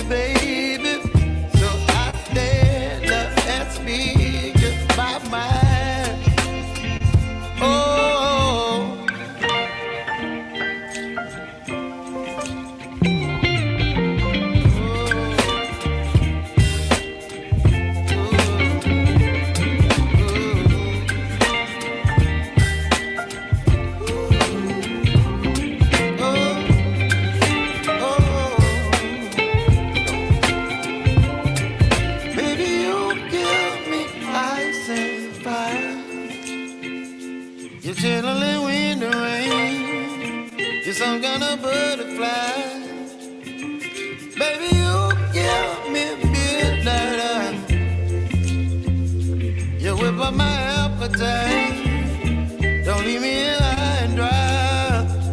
you, baby. So I stand up and speak my mind. Oh, baby, you give me ice and fire. You're chilling when the rain. You're some kind of butterfly. Baby, you give me midnight. You whip up my appetite. Don't leave me high and dry.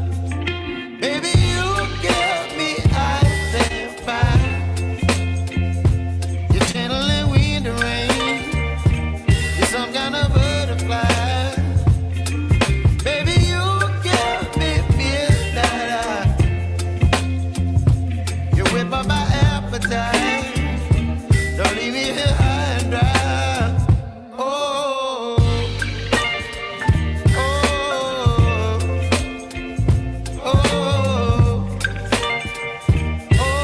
Baby, you give me ice and fire. You're channeling wind and rain. You're some kind of butterfly. Baby, you give me midnight. You whip up my appetite. Don't leave me here high and dry. Oh, oh, oh, oh,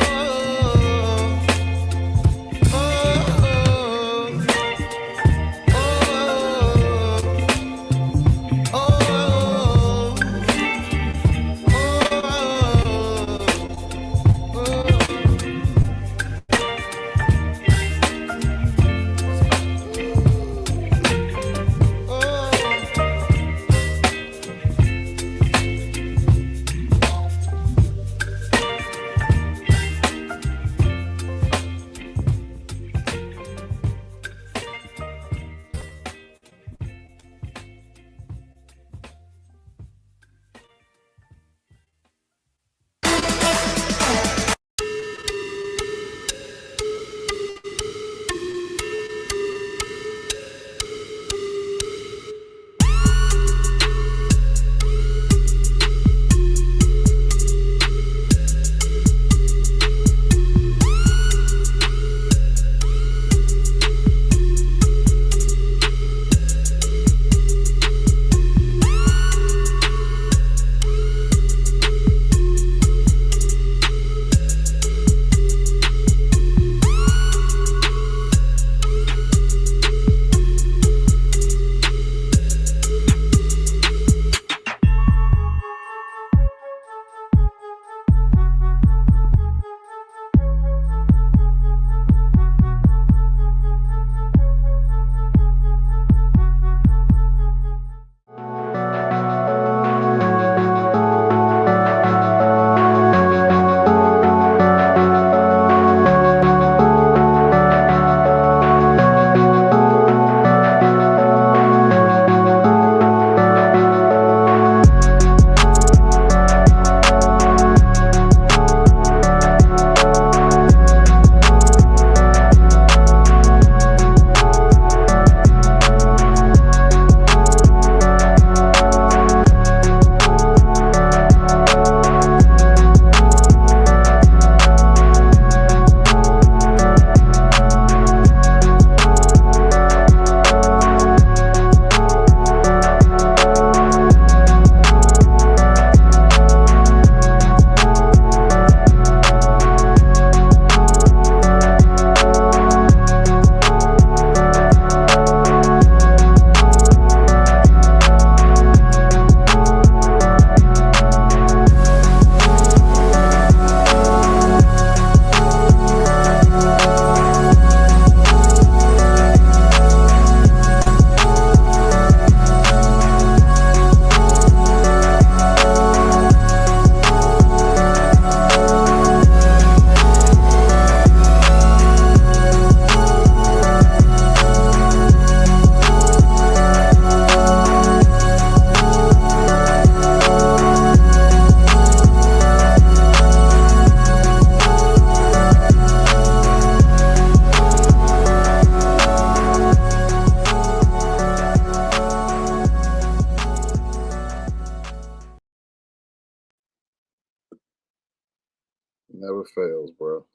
Never fails, bro.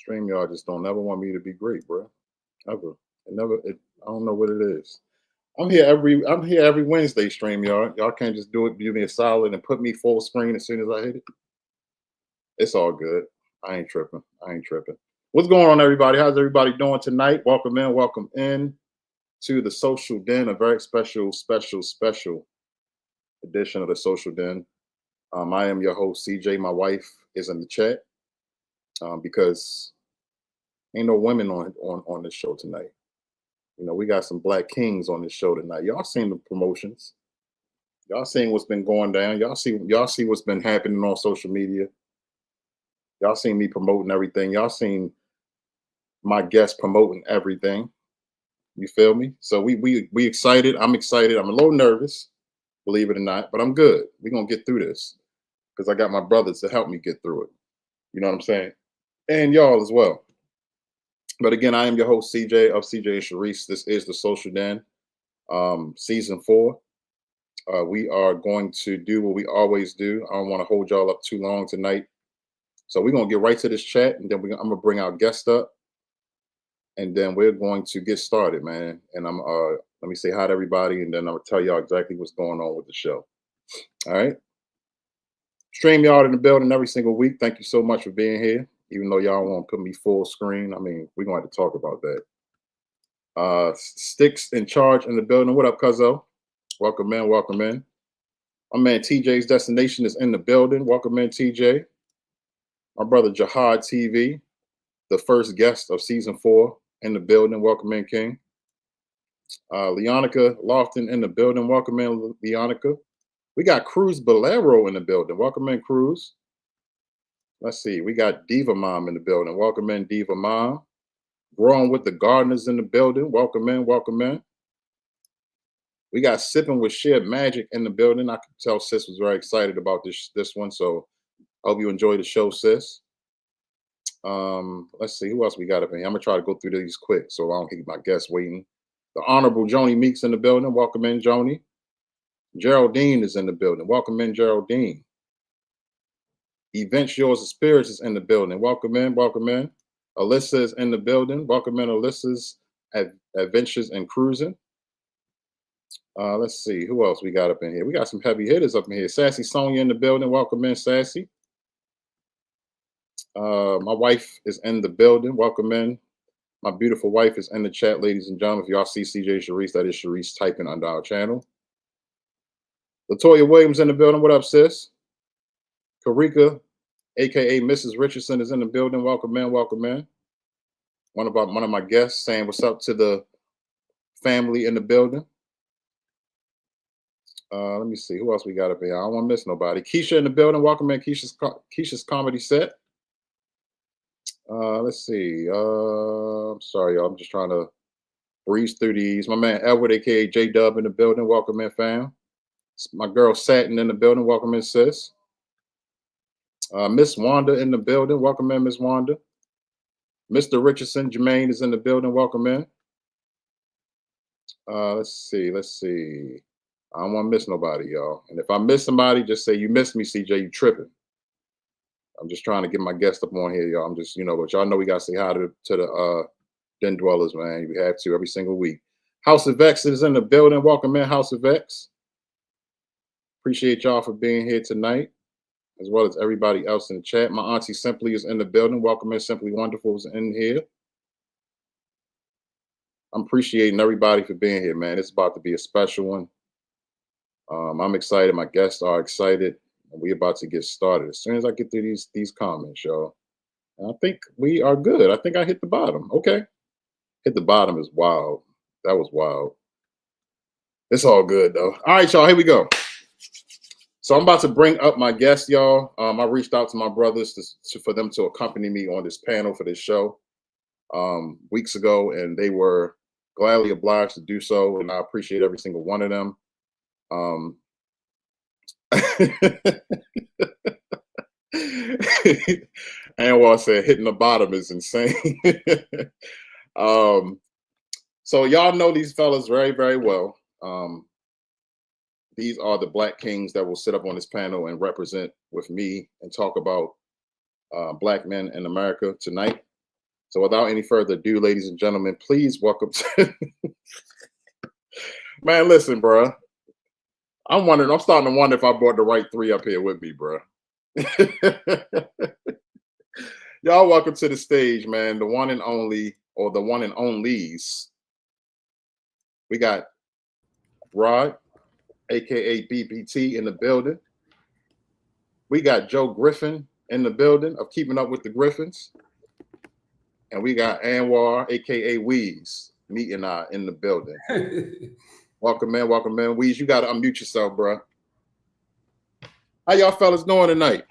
StreamYard just don't ever want me to be great, bro. Ever. It never. I don't know what it is. I'm here every Wednesday, StreamYard. Y'all can't just do it, do me a solid and put me full screen as soon as I hit it. It's all good. I ain't tripping. I ain't tripping. What's going on, everybody? How's everybody doing tonight? Welcome in to the Social Den, a very special edition of the Social Den. I am your host, CJ. My wife is in the chat because ain't no women on this show tonight. You know, we got some black kings on this show tonight. Y'all seen the promotions. Y'all seen what's been going down. Y'all see what's been happening on social media. Y'all seen me promoting everything. Y'all seen my guests promoting everything. You feel me? So we excited. I'm excited. I'm a little nervous, believe it or not, but I'm good. We're gonna get through this because I got my brothers to help me get through it. You know what I'm saying? And y'all as well. But again, I am your host, CJ of CJ and Sharice. This is the Social Den, season 4. We are going to do what we always do. I don't want to hold y'all up too long tonight. So we're going to get right to this chat, and then I'm going to bring our guest up, and then we're going to get started, man. And let me say hi to everybody, and then I'm going to tell y'all exactly what's going on with the show. All right? StreamYard in the building every single week. Thank you so much for being here. Even though y'all won't put me full screen, I mean, we're going to have to talk about that. Sticks in charge in the building. What up, Cuzzo? Welcome in. My man TJ's Destination is in the building. Welcome in, TJ. My brother Jihad TV, the first guest of season 4 in the building. Welcome in, King. Leonica Lofton in the building. Welcome in, Leonica. We got Cruz Bolero in the building. Welcome in, Cruz. Let's see. We got Diva Mom in the building. Welcome in, Diva Mom. Growing with the Gardeners in the building. Welcome in. We got Sipping with Shared Magic in the building. I could tell sis was very excited about this one. So I hope you enjoy the show, sis. Let's see who else we got up in here. I'm gonna try to go through these quick so I don't keep my guests waiting. The Honorable Joni Meeks in the building. Welcome in, Joni. Geraldine is in the building. Welcome in, Geraldine. Events Yours of Spirits is in the building. Welcome in. Alyssa is in the building. Welcome in, Alyssa's Adventures and Cruising. Let's see who else we got up in here. We got some heavy hitters up in here. Sassy Sonia in the building. Welcome in, Sassy. My wife is in the building. Welcome in. My beautiful wife is in the chat, ladies and gentlemen. If y'all see CJ Sharice, that is Sharice typing under our channel. Latoya Williams in the building. What up, sis? Karika, aka Mrs. Richardson, is in the building. Welcome in. One of my guests saying what's up to the family in the building. Let me see who else we got up here. I don't want to miss nobody. Keisha in the building. Welcome in, Keisha's comedy set. Let's see. I'm sorry, y'all. I'm just trying to breeze through these. My man Edward, aka J Dub, in the building. Welcome in, fam. My girl Satin in the building. Welcome in, sis. Miss Wanda in the building. Welcome in, Miss Wanda. Mr. Richardson, Jermaine is in the building. Welcome in. Let's see. I don't want to miss nobody, y'all. And if I miss somebody, just say you missed me, CJ. You tripping. I'm just trying to get my guest up on here, y'all. I'm just, but y'all know we got to say hi to the Den Dwellers, man. We have to every single week. House of X is in the building. Welcome in, House of X. Appreciate y'all for being here tonight, as well as everybody else in the chat. My auntie Simply is in the building. Welcome in, Simply Wonderful is in here. I'm appreciating everybody for being here, man. It's about to be a special one. I'm excited. My guests are excited. And we're about to get started. As soon as I get through these comments, y'all. And I think we are good. I think I hit the bottom. Okay. Hit the bottom is wild. That was wild. It's all good, though. All right, y'all. Here we go. So I'm about to bring up my guests, y'all. I reached out to my brothers for them to accompany me on this panel for this show weeks ago, and they were gladly obliged to do so, and I appreciate every single one of them. Anwar said hitting the bottom is insane. So y'all know these fellas very, very well. These are the Black Kings that will sit up on this panel and represent with me and talk about Black men in America tonight. So without any further ado, ladies and gentlemen, please welcome to man, listen, bro. I'm starting to wonder if I brought the right three up here with me, bro. Y'all welcome to the stage, man. The one and only, or the one and onlys. We got Rod, aka BBT, in the building. We got Joe Griffin in the building of Keeping Up with the Griffins. And we got Anwar, aka Weez, meeting in the building. Welcome, man. Welcome, man. Weez, you gotta unmute yourself, bro. How y'all fellas doing tonight?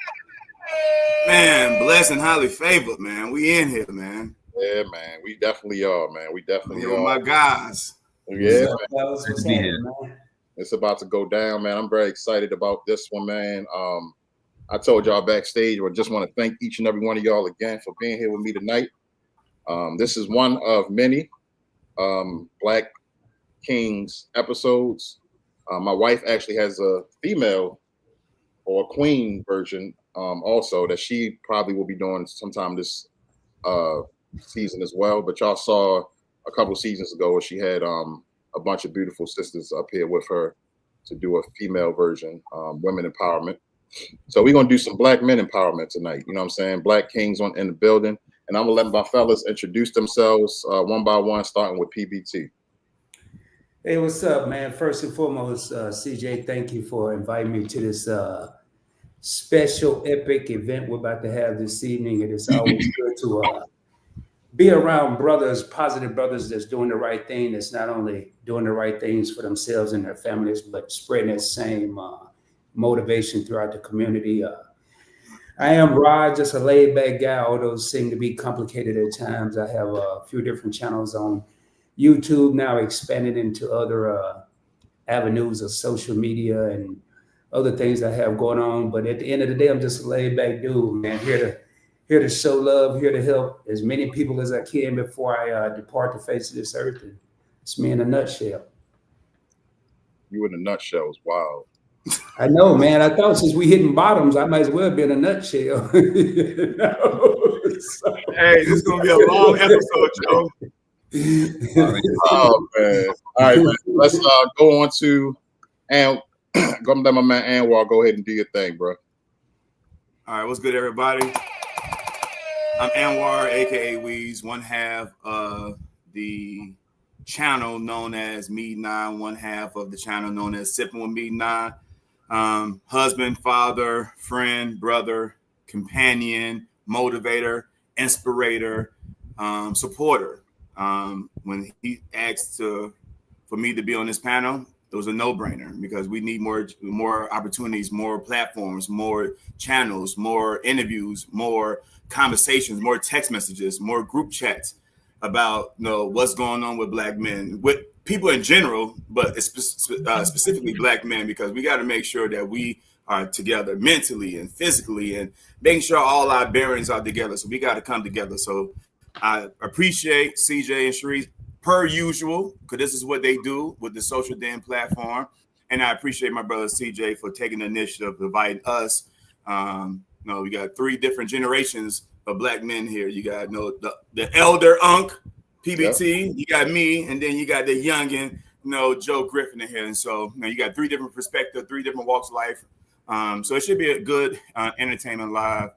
Man, blessed and highly favored, man. We in here, man. Yeah, man. We definitely are, man. We definitely are. My guys. Yeah, man. It's about to go down, man. I'm very excited about this one, man. I told y'all backstage, I just want to thank each and every one of y'all again for being here with me tonight. This is one of many Black Kings episodes. My wife actually has a female or a queen version also that she probably will be doing sometime this season as well. But y'all saw a couple seasons ago where she had a bunch of beautiful sisters up here with her to do a female version, women empowerment. So we're gonna do some Black men empowerment tonight. You know what I'm saying? Black Kings in the building. And I'm gonna let my fellas introduce themselves one by one, starting with PBT. Hey, what's up, man? First and foremost, CJ, thank you for inviting me to this special, epic event we're about to have this evening. It is always good to be around brothers, positive brothers that's doing the right thing, that's not only doing the right things for themselves and their families, but spreading that same motivation throughout the community. I am Rod, just a laid-back guy, although seem to be complicated at times. I have a few different channels on YouTube now, expanded into other avenues of social media and other things I have going on. But at the end of the day, I'm just a laid-back dude, man, here to show love, here to help as many people as I can before I depart the face of this earth. And it's me in a nutshell. You in a nutshell is wild. I know, man. I thought since we hitting bottoms, I might as well be in a nutshell. You know? So. Hey, this is gonna be a long episode, Joe. Oh man! All right, man. Let's go on to go let my man Anwar go ahead and do your thing, bro. All right, what's good, everybody? I'm Anwar, aka Weez, one half of the channel known as Mead 9, one half of the channel known as Sipping with Mead 9. Husband, father, friend, brother, companion, motivator, inspirator, supporter. When he asked for me to be on this panel, it was a no-brainer because we need more opportunities, more platforms, more channels, more interviews, more conversations, more text messages, more group chats about what's going on with Black men, with people in general, but specifically Black men, because we got to make sure that we are together mentally and physically and making sure all our bearings are together. So we got to come together. So I appreciate CJ and Sharice per usual, because this is what they do with the Social Den platform. And I appreciate my brother CJ for taking the initiative of inviting us. We got 3 different generations of Black men here. You got the elder Unc, PBT, yep. You got me, and then you got the youngin, Joe Griffin in here. And so you got 3 different perspectives, 3 different walks of life. So it should be a good entertainment live.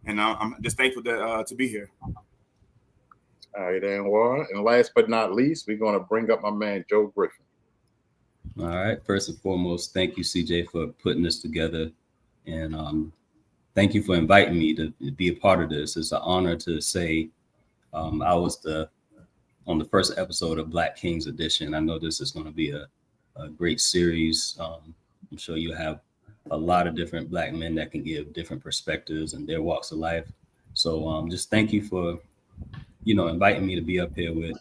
And I'm just thankful to be here. All right, Anwar. And last but not least, we're going to bring up my man, Joe Griffin. All right. First and foremost, thank you, CJ, for putting this together. And thank you for inviting me to be a part of this. It's an honor to say I was on the first episode of Black Kings Edition. I know this is going to be a great series. I'm sure you have a lot of different Black men that can give different perspectives and their walks of life. So just thank you for inviting me to be up here with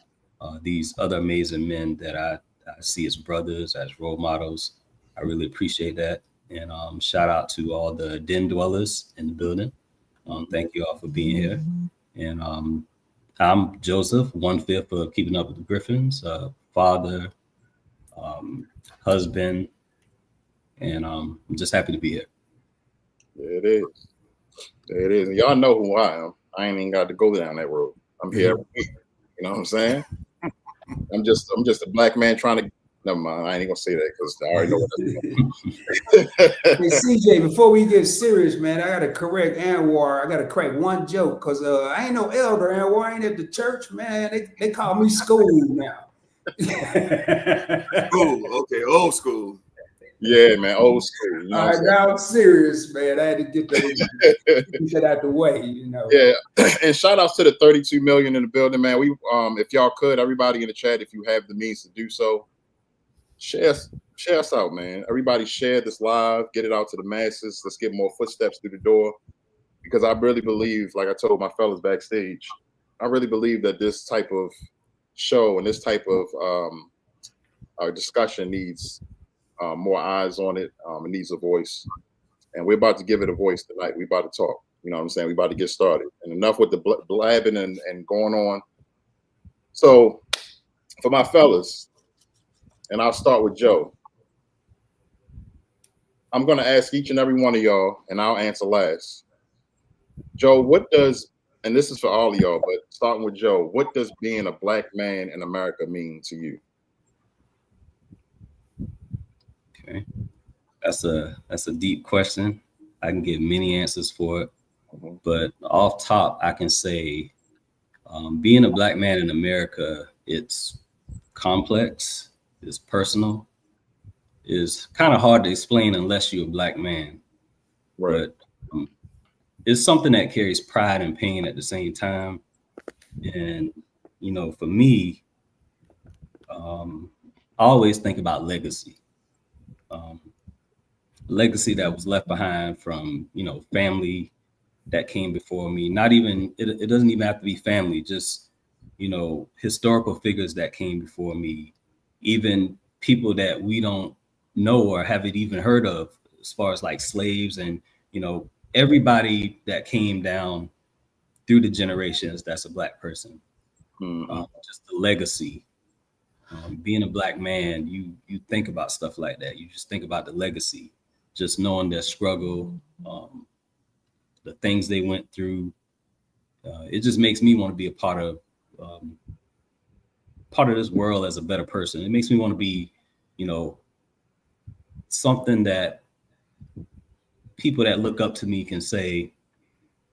these other amazing men that I see as brothers, as role models. I really appreciate that. And shout out to all the den dwellers in the building. Thank you all for being here. And I'm Joseph, 1/5 of Keeping Up with the Griffins, father, husband, and I'm just happy to be here. There it is. There it is. And y'all know who I am. I ain't even got to go down that road. I'm here every week. You know what I'm saying? I'm just a black man trying to. Never mind. I ain't gonna say that because I already know what that's Hey, CJ, before we get serious, man, I gotta correct Anwar. I gotta correct one joke because I ain't no elder, Anwar. I ain't at the church, man. They call me school now. School, okay, old school. Yeah, man, old school. You know All what right, now I'm serious, man. I had to get that out the way, you know. Yeah, and shout outs to the 32 million in the building, man. We if y'all could, everybody in the chat, if you have the means to do so, share us out, man. Everybody share this live, get it out to the masses. Let's get more footsteps through the door. Because I really believe, like I told my fellas backstage, I really believe that this type of show and this type of discussion needs more eyes on it. It needs a voice. And we're about to give it a voice tonight. We're about to talk. You know what I'm saying? We're about to get started. And enough with the blabbing and going on. So for my fellas, and I'll start with Joe. I'm going to ask each and every one of y'all, and I'll answer last. Joe, what does, and this is for all of y'all, but starting with Joe, what does being a black man in America mean to you? Okay, that's a deep question. I can give many answers for it, but off top, I can say being a black man in America, it's complex, it's personal, it's kind of hard to explain unless you're a black man. Right. But it's something that carries pride and pain at the same time. And, you know, for me, I always think about legacy. Legacy that was left behind from, you know, family that came before me. Not even, it doesn't even have to be family, just, you know, historical figures that came before me, even people that we don't know or haven't even heard of, as far as like slaves and, you know, everybody that came down through the generations that's a black person. Just the legacy. Being a black man, you think about stuff like that. You just think about the legacy, just knowing their struggle, the things they went through. It just makes me want to be a part of this world as a better person. It makes me want to be, you know, something that people that look up to me can say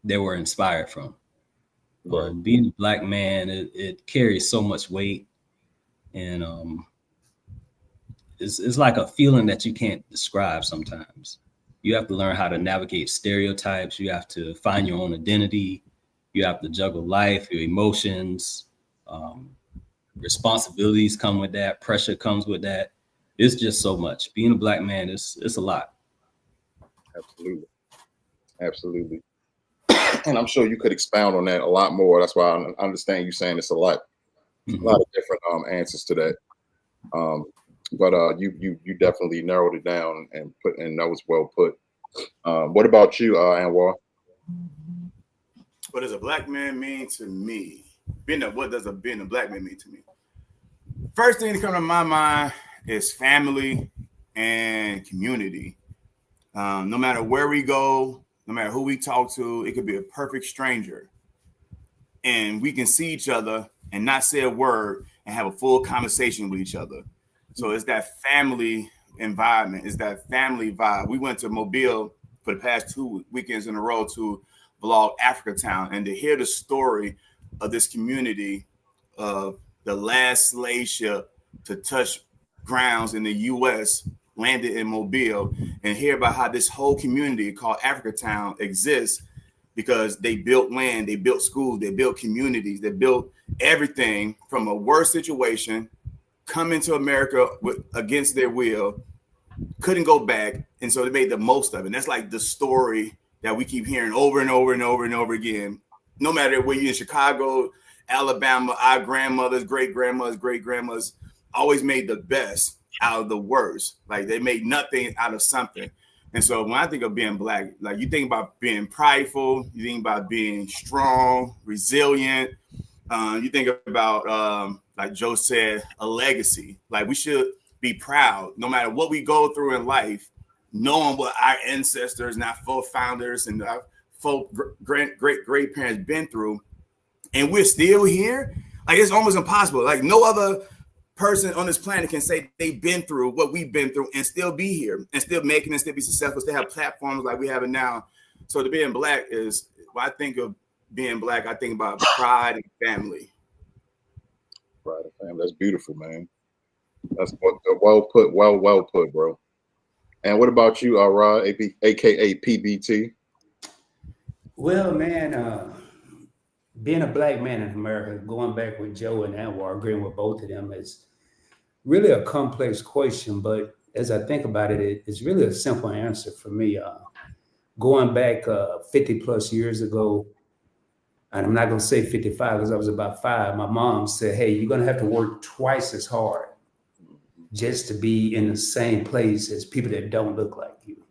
they were inspired from. Being a black man, it carries so much weight, and it's like a feeling that you can't describe sometimes. You have to learn how to navigate stereotypes. You have to find your own identity. You have to juggle life, your emotions. Responsibilities come with that. Pressure comes with that. It's just so much. Being a black man, it's a lot. Absolutely. And I'm sure you could expound on that a lot more. That's why I understand you saying it's a lot of different answers to that. But you definitely narrowed it down and that was well put. What about you, Anwar? What does a black man mean to me? What does being a black man mean to me? First thing that comes to my mind is family and community. No matter where we go, no matter who we talk to, it could be a perfect stranger. And we can see each other and not say a word and have a full conversation with each other. So it's that family environment. It's that family vibe. We went to Mobile for the past 2 weekends in a row to vlog Africa Town, and to hear the story of this community of the last slave ship to touch grounds in the U.S. landed in Mobile, and hear about how this whole community called Africa Town exists because they built land, they built schools, they built communities, they built everything from a worse situation, come into America against their will, couldn't go back, and so they made the most of it. And that's like the story that we keep hearing over and over and over and over again. No matter where you're in Chicago, Alabama, our grandmothers, great-grandmothers always made the best out of the worst. Like they made nothing out of something. And so when I think of being black, like you think about being prideful, you think about being strong, resilient. You think about, like Joe said, a legacy. Like we should be proud no matter what we go through in life, knowing what our ancestors and our forefathers and our great parents been through. and we're still here. Like, it's almost impossible. Like, no other person on this planet can say they've been through what we've been through and still be here and still making and still be successful, still have platforms like we have it now. So to being Black is, when I think of being Black, I think about pride and family. Pride and family. That's beautiful, man. That's well put, bro. And what about you, Rod, aka PBT? Well, man, being a Black man in America, going back with Joe and Anwar, agreeing with both of them, is really a complex question. But as I think about it, it's really a simple answer for me. Going back 50 plus years ago, and I'm not going to say 55 because I was about 5, my mom said, hey, you're going to have to work twice as hard just to be in the same place as people that don't look like you.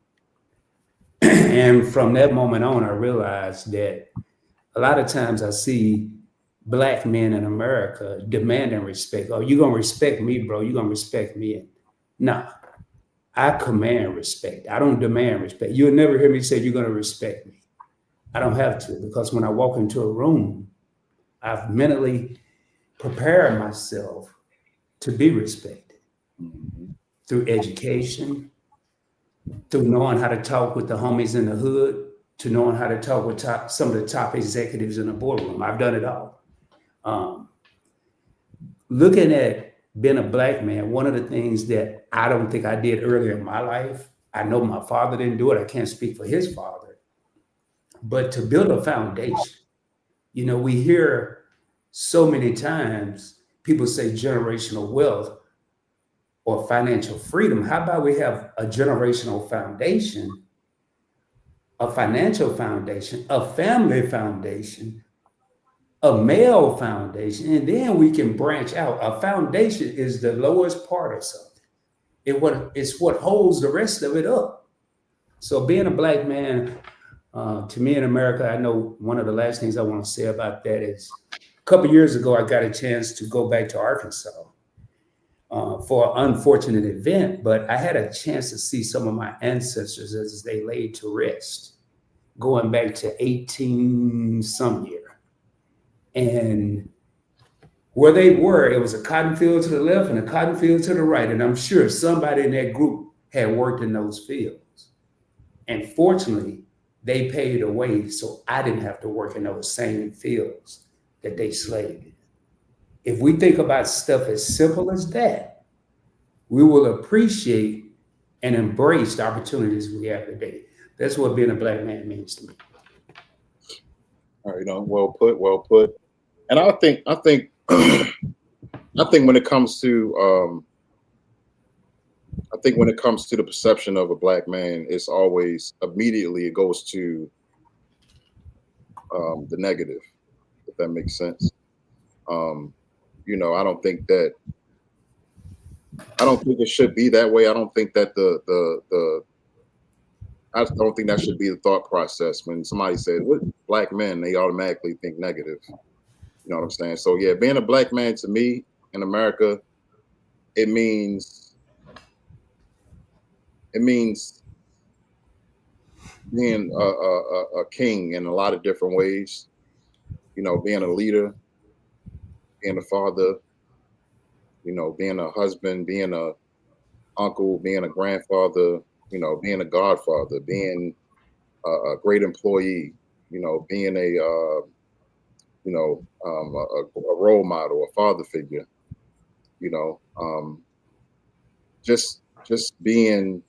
And from that moment on, I realized that a lot of times I see Black men in America demanding respect. Oh, you're going to respect me, bro. You're going to respect me. Nah, I command respect. I don't demand respect. You'll never hear me say you're going to respect me. I don't have to, because when I walk into a room, I've mentally prepared myself to be respected through education, through knowing how to talk with the homies in the hood, to knowing how to talk with some of the top executives in the boardroom. I've done it all. Looking at being a Black man, one of the things that I don't think I did earlier in my life, I know my father didn't do it. I can't speak for his father, but to build a foundation. You know, we hear so many times people say generational wealth or financial freedom. How about we have a generational foundation, a financial foundation, a family foundation, a male foundation, and then we can branch out. A foundation is the lowest part of something. It's what holds the rest of it up. So being a Black man, to me in America, I know one of the last things I want to say about that is a couple of years ago, I got a chance to go back to Arkansas for an unfortunate event, but I had a chance to see some of my ancestors as they laid to rest, going back to 18 some year. And where they were, it was a cotton field to the left and a cotton field to the right. And I'm sure somebody in that group had worked in those fields. And fortunately, they paid away, so I didn't have to work in those same fields that they slaved in. If we think about stuff as simple as that, we will appreciate and embrace the opportunities we have today. That's what being a Black man means to me. All right, well put. And I think when it comes to the perception of a Black man, it's always immediately it goes to the negative, if that makes sense. You know, I don't think it should be that way. I don't think that I don't think that should be the thought process. When somebody says what Black men, they automatically think negative. You know what I'm saying? So yeah, being a Black man to me in America, it means being a king in a lot of different ways. You know, being a leader, being a father, you know, being a husband, being a uncle, being a grandfather, you know, being a godfather, being a great employee, you know, being a role model, a father figure, you know, just being,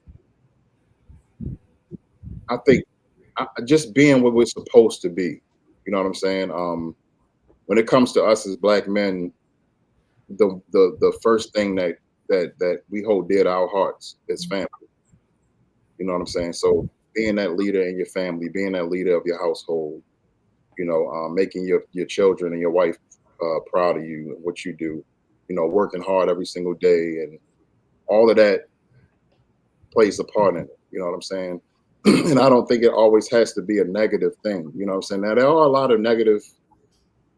I think, just being what we're supposed to be. You know what I'm saying? When it comes to us as Black men, the first thing that we hold dear to our hearts is family. You know what I'm saying? So being that leader in your family, being that leader of your household, you know, making your children and your wife proud of you and what you do, you know, working hard every single day, and all of that plays a part in it. You know what I'm saying? And I don't think it always has to be a negative thing. You know what I'm saying? Now, there are a lot of negative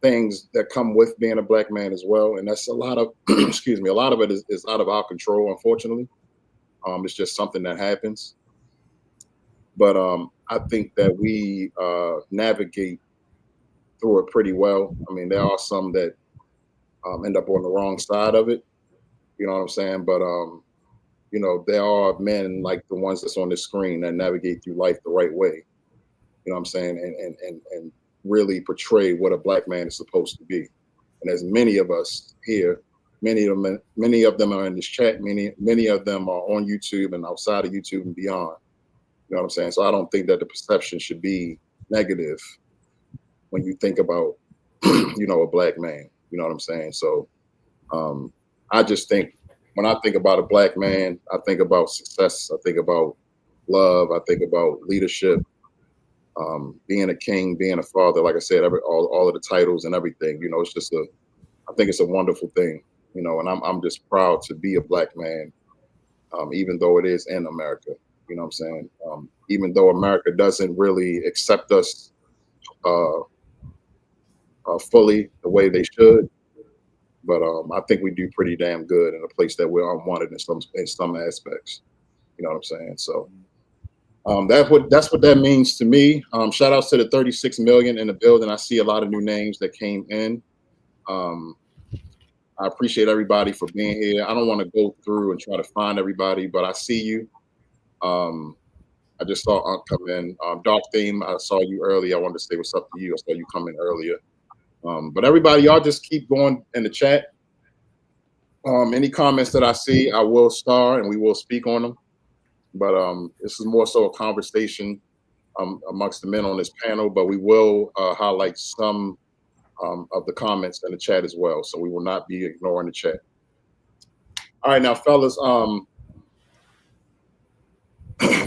things that come with being a Black man as well. And that's a lot of, excuse me, a lot of it is out of our control, unfortunately. It's just something that happens. But I think that we navigate through it pretty well. I mean, there are some that end up on the wrong side of it. You know what I'm saying? But you know, there are men like the ones that's on the screen that navigate through life the right way. You know what I'm saying? And really portray what a black man is supposed to be. And there's many of us here, many of them are in this chat, many of them are on YouTube and outside of YouTube and beyond. You know what I'm saying? So I don't think that the perception should be negative when you think about, you know, a black man. You know what I'm saying? So I just think when I think about a black man, I think about success. I think about love. I think about leadership, being a king, being a father. Like I said, all of the titles and everything. You know, it's just I think it's a wonderful thing. You know, and I'm just proud to be a black man, even though it is in America. You know what I'm saying? Even though America doesn't really accept us fully the way they should. But I think we do pretty damn good in a place that we're unwanted in some aspects. You know what I'm saying? So that's what that means to me. Shout outs to the 36 million in the building. I see a lot of new names that came in. I appreciate everybody for being here. I don't want to go through and try to find everybody, but I see you. I just saw Unc come in. Dark Theme, I saw you earlier. I wanted to say what's up to you. I saw you come in earlier. But everybody, y'all just keep going in the chat. Any comments that I see, I will star and we will speak on them. But this is more so a conversation amongst the men on this panel, but we will highlight some of the comments in the chat as well. So we will not be ignoring the chat. All right, now, fellas,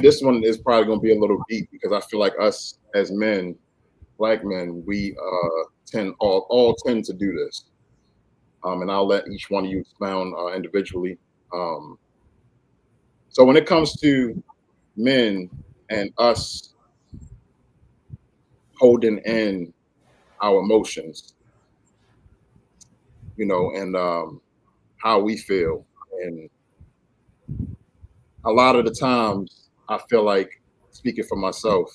this one is probably going to be a little deep because I feel like us as men, black men, we all tend to do this. And I'll let each one of you expound individually. So when it comes to men and us holding in our emotions, you know, and how we feel, and a lot of the times I feel like, speaking for myself,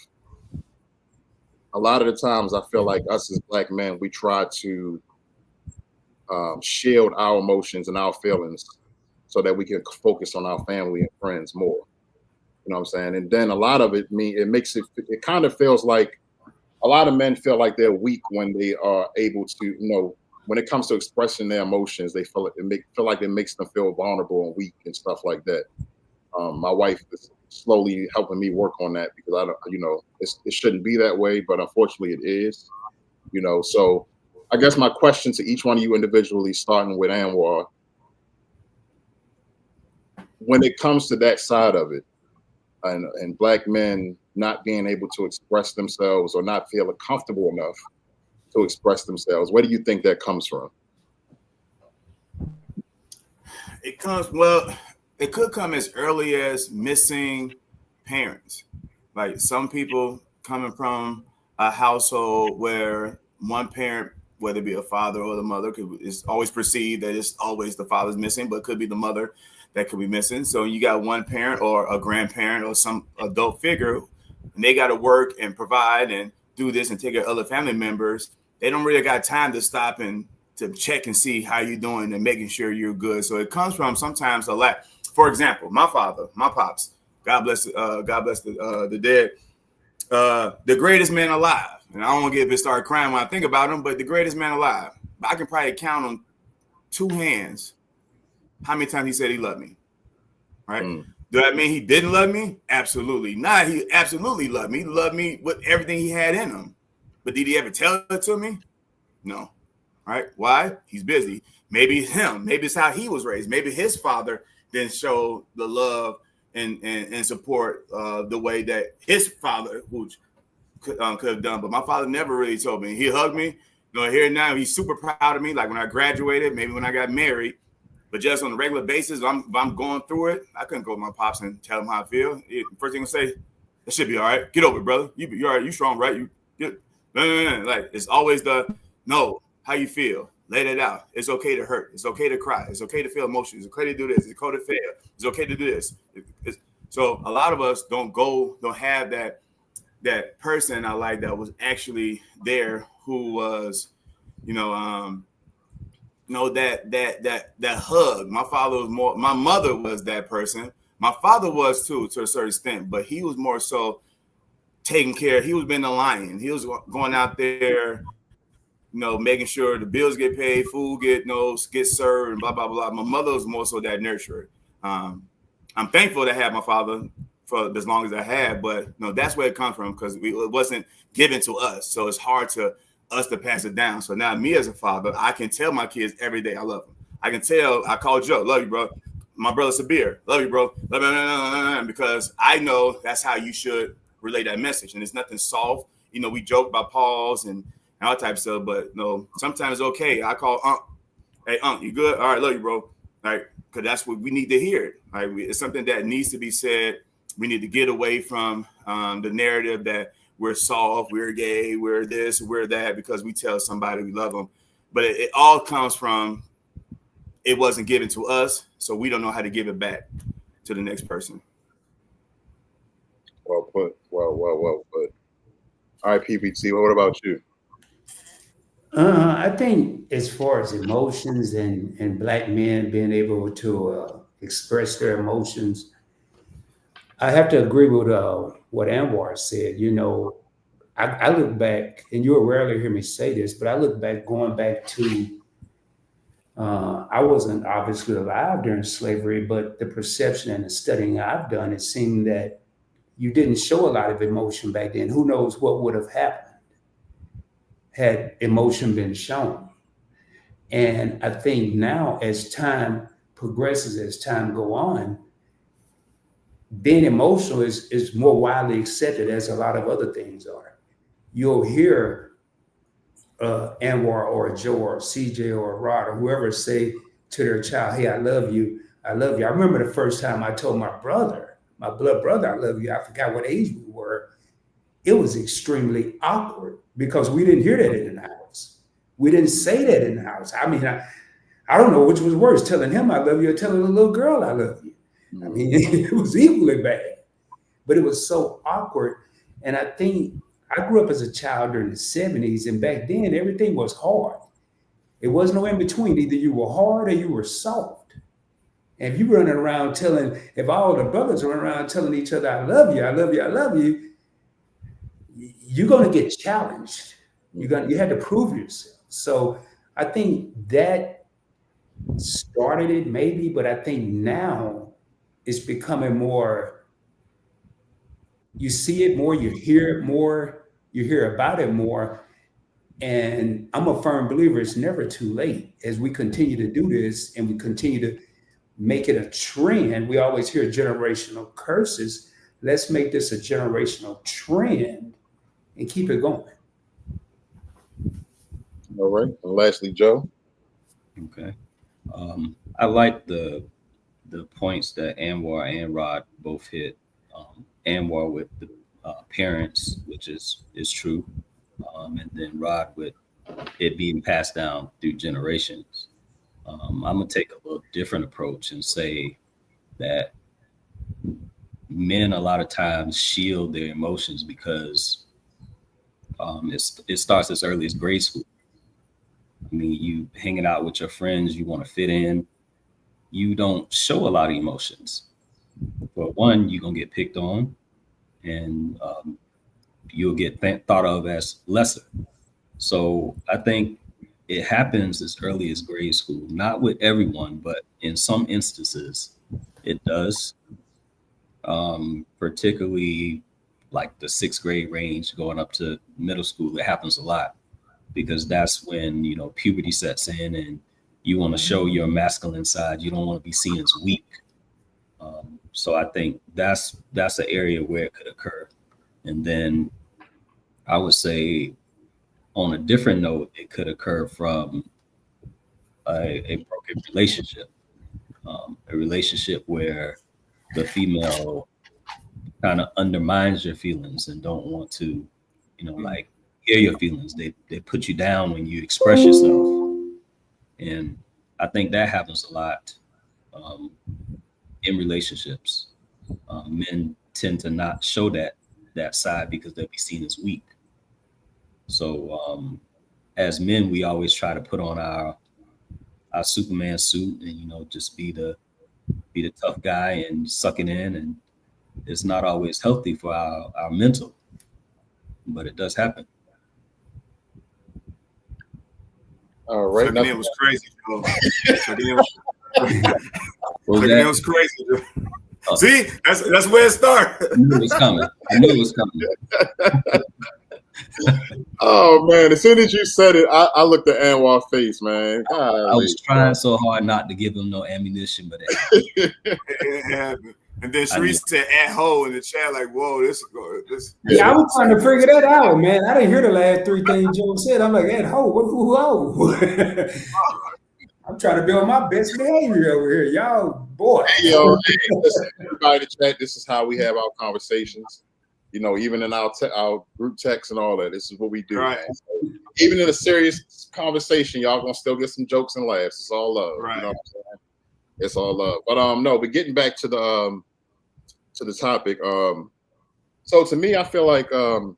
a lot of the times I feel like us as black men, we try to shield our emotions and our feelings so that we can focus on our family and friends more. You know what I'm saying? And then a lot of it it kind of feels like a lot of men feel like they're weak when they are able to, you know, when it comes to expressing their emotions, they feel like it makes them feel vulnerable and weak and stuff like that. My wife is slowly helping me work on that because I don't, you know, it shouldn't be that way, but unfortunately it is, you know. So I guess my question to each one of you individually, starting with Anwar, when it comes to that side of it, and black men not being able to express themselves or not feeling comfortable enough to express themselves, where do you think that comes from? It could come as early as missing parents. Like some people coming from a household where one parent, whether it be a father or the mother, it's always perceived that it's always the father's missing, but it could be the mother that could be missing. So you got one parent or a grandparent or some adult figure, and they got to work and provide and do this and take care of other family members. They don't really got time to stop and to check and see how you're doing and making sure you're good. So it comes from sometimes a lack. For example, my father, my pops, God bless the dead, the greatest man alive. And I don't want to get a start crying when I think about him, but the greatest man alive. I can probably count on two hands how many times he said he loved me. Right? Do that mean he didn't love me? Absolutely not. He absolutely loved me. He loved me with everything he had in him. But did he ever tell it to me? No. Right? Why? He's busy. Maybe it's him. Maybe it's how he was raised. Maybe his father didn't show the love and support the way that his father could have done. But my father never really told me. He hugged me. You know, here now he's super proud of me. Like when I graduated, maybe when I got married. But just on a regular basis, if I'm going through it, I couldn't go to my pops and tell him how I feel. First thing I say, it should be all right. Get over it, brother. You're all right. You strong, right? You get no. Like it's always no. How you feel? Let it out. It's okay to hurt. It's okay to cry. It's okay to feel emotions. It's okay to do this. It's okay to fail. It's okay to do this. So a lot of us don't have that that person I like that was actually there, who was, that hug. My father was more. My mother was that person. My father was too, to a certain extent, but he was more so taking care. He was being the lion. He was going out there, making sure the bills get paid, food get served, and blah blah blah. My mother was more so that nurturer. I'm thankful to have my father for as long as I had, but that's where it comes from, because it wasn't given to us, so it's hard to us to pass it down. So now, me as a father, I can tell my kids every day I love them. I can tell. I call Joe, love you, bro. My brother Sabir, love you, bro. Because I know that's how you should relay that message, and it's nothing soft. We joke about pause and all types of stuff, but sometimes it's okay. I call hey, you good? All right, love you, bro. Like, because that's what we need to hear. Like, it's something that needs to be said. We need to get away from the narrative that we're soft, we're gay, we're this, we're that, because we tell somebody we love them. But it all comes from, it wasn't given to us, so we don't know how to give it back to the next person. Well put. Well put. All right, PPT, what about you? I think as far as emotions and Black men being able to express their emotions, I have to agree with what Anwar said. I look back, and you'll rarely hear me say this, but I look back, going back to, I wasn't obviously alive during slavery, but the perception and the studying I've done, it seemed that you didn't show a lot of emotion back then. Who knows what would have happened had emotion been shown. And I think now, as time progresses, as time go on, being emotional is more widely accepted, as a lot of other things are. You'll hear Anwar or Joe or CJ or Rod or whoever say to their child, hey, I love you. I love you. I remember the first time I told my brother, my blood brother, I love you. I forgot what age we were. It was extremely awkward because we didn't hear that in the house. We didn't say that in the house. I mean, I don't know which was worse, telling him I love you or telling a little girl I love you. I mean, it was equally bad, but it was so awkward. And I think I grew up as a child during the 70s, and back then everything was hard. It was no in between. Either you were hard or you were soft. And if you running around if all the brothers run around telling each other, I love you, I love you, I love you, you're going to get challenged. You had to prove yourself. So I think that started it maybe, but I think now it's becoming more, you see it more, you hear it more, you hear about it more. And I'm a firm believer it's never too late. As we continue to do this and we continue to make it a trend, we always hear generational curses. Let's make this a generational trend and keep it going. All right. And lastly, Joe. Okay. I like the points that Anwar and Rod both hit. Anwar with the parents, which is true, and then Rod with it being passed down through generations. I'm gonna take a little different approach and say that men a lot of times shield their emotions because it starts as early as grade school. I mean, you hanging out with your friends, you want to fit in. You don't show a lot of emotions. For one, you're going to get picked on, and you'll get thought of as lesser. So I think it happens as early as grade school. Not with everyone, but in some instances, it does. Particularly like the 6th grade range going up to middle school, it happens a lot because that's when, puberty sets in and you want to show your masculine side. You don't want to be seen as weak. So I think that's an area where it could occur. And then I would say on a different note, it could occur from a broken relationship, a relationship where the female kind of undermines your feelings and don't want to, like hear your feelings. They put you down when you express yourself. And I think that happens a lot in relationships. Men tend to not show that that side because they'll be seen as weak. So as men, we always try to put on our Superman suit and, you know, just be the tough guy and suck it in. And it's not always healthy for our mental, but it does happen. All right. Sucking in was crazy, Joe. Sucking in was crazy, Joe. See, that's where it started. I knew it was coming. Oh man! As soon as you said it, I looked at Anwar's face, man. Golly. I was trying so hard not to give him no ammunition, but it happened. And then Sharice said "at ho" in the chat, like, "Whoa, this." Yeah, I was trying to figure that out, man. I didn't hear the last three things Joe said. I'm like, "At ho, whoa." I'm trying to build my best behavior over here, y'all. Boy, hey, yo, listen, everybody in the chat. This is how we have our conversations. You know, even in our group text and all that, this is what we do. Right. So even in a serious conversation, y'all gonna still get some jokes and laughs. It's all love. Right. You know what I'm saying? It's all love. But no, but getting back to the topic. So to me, I feel like when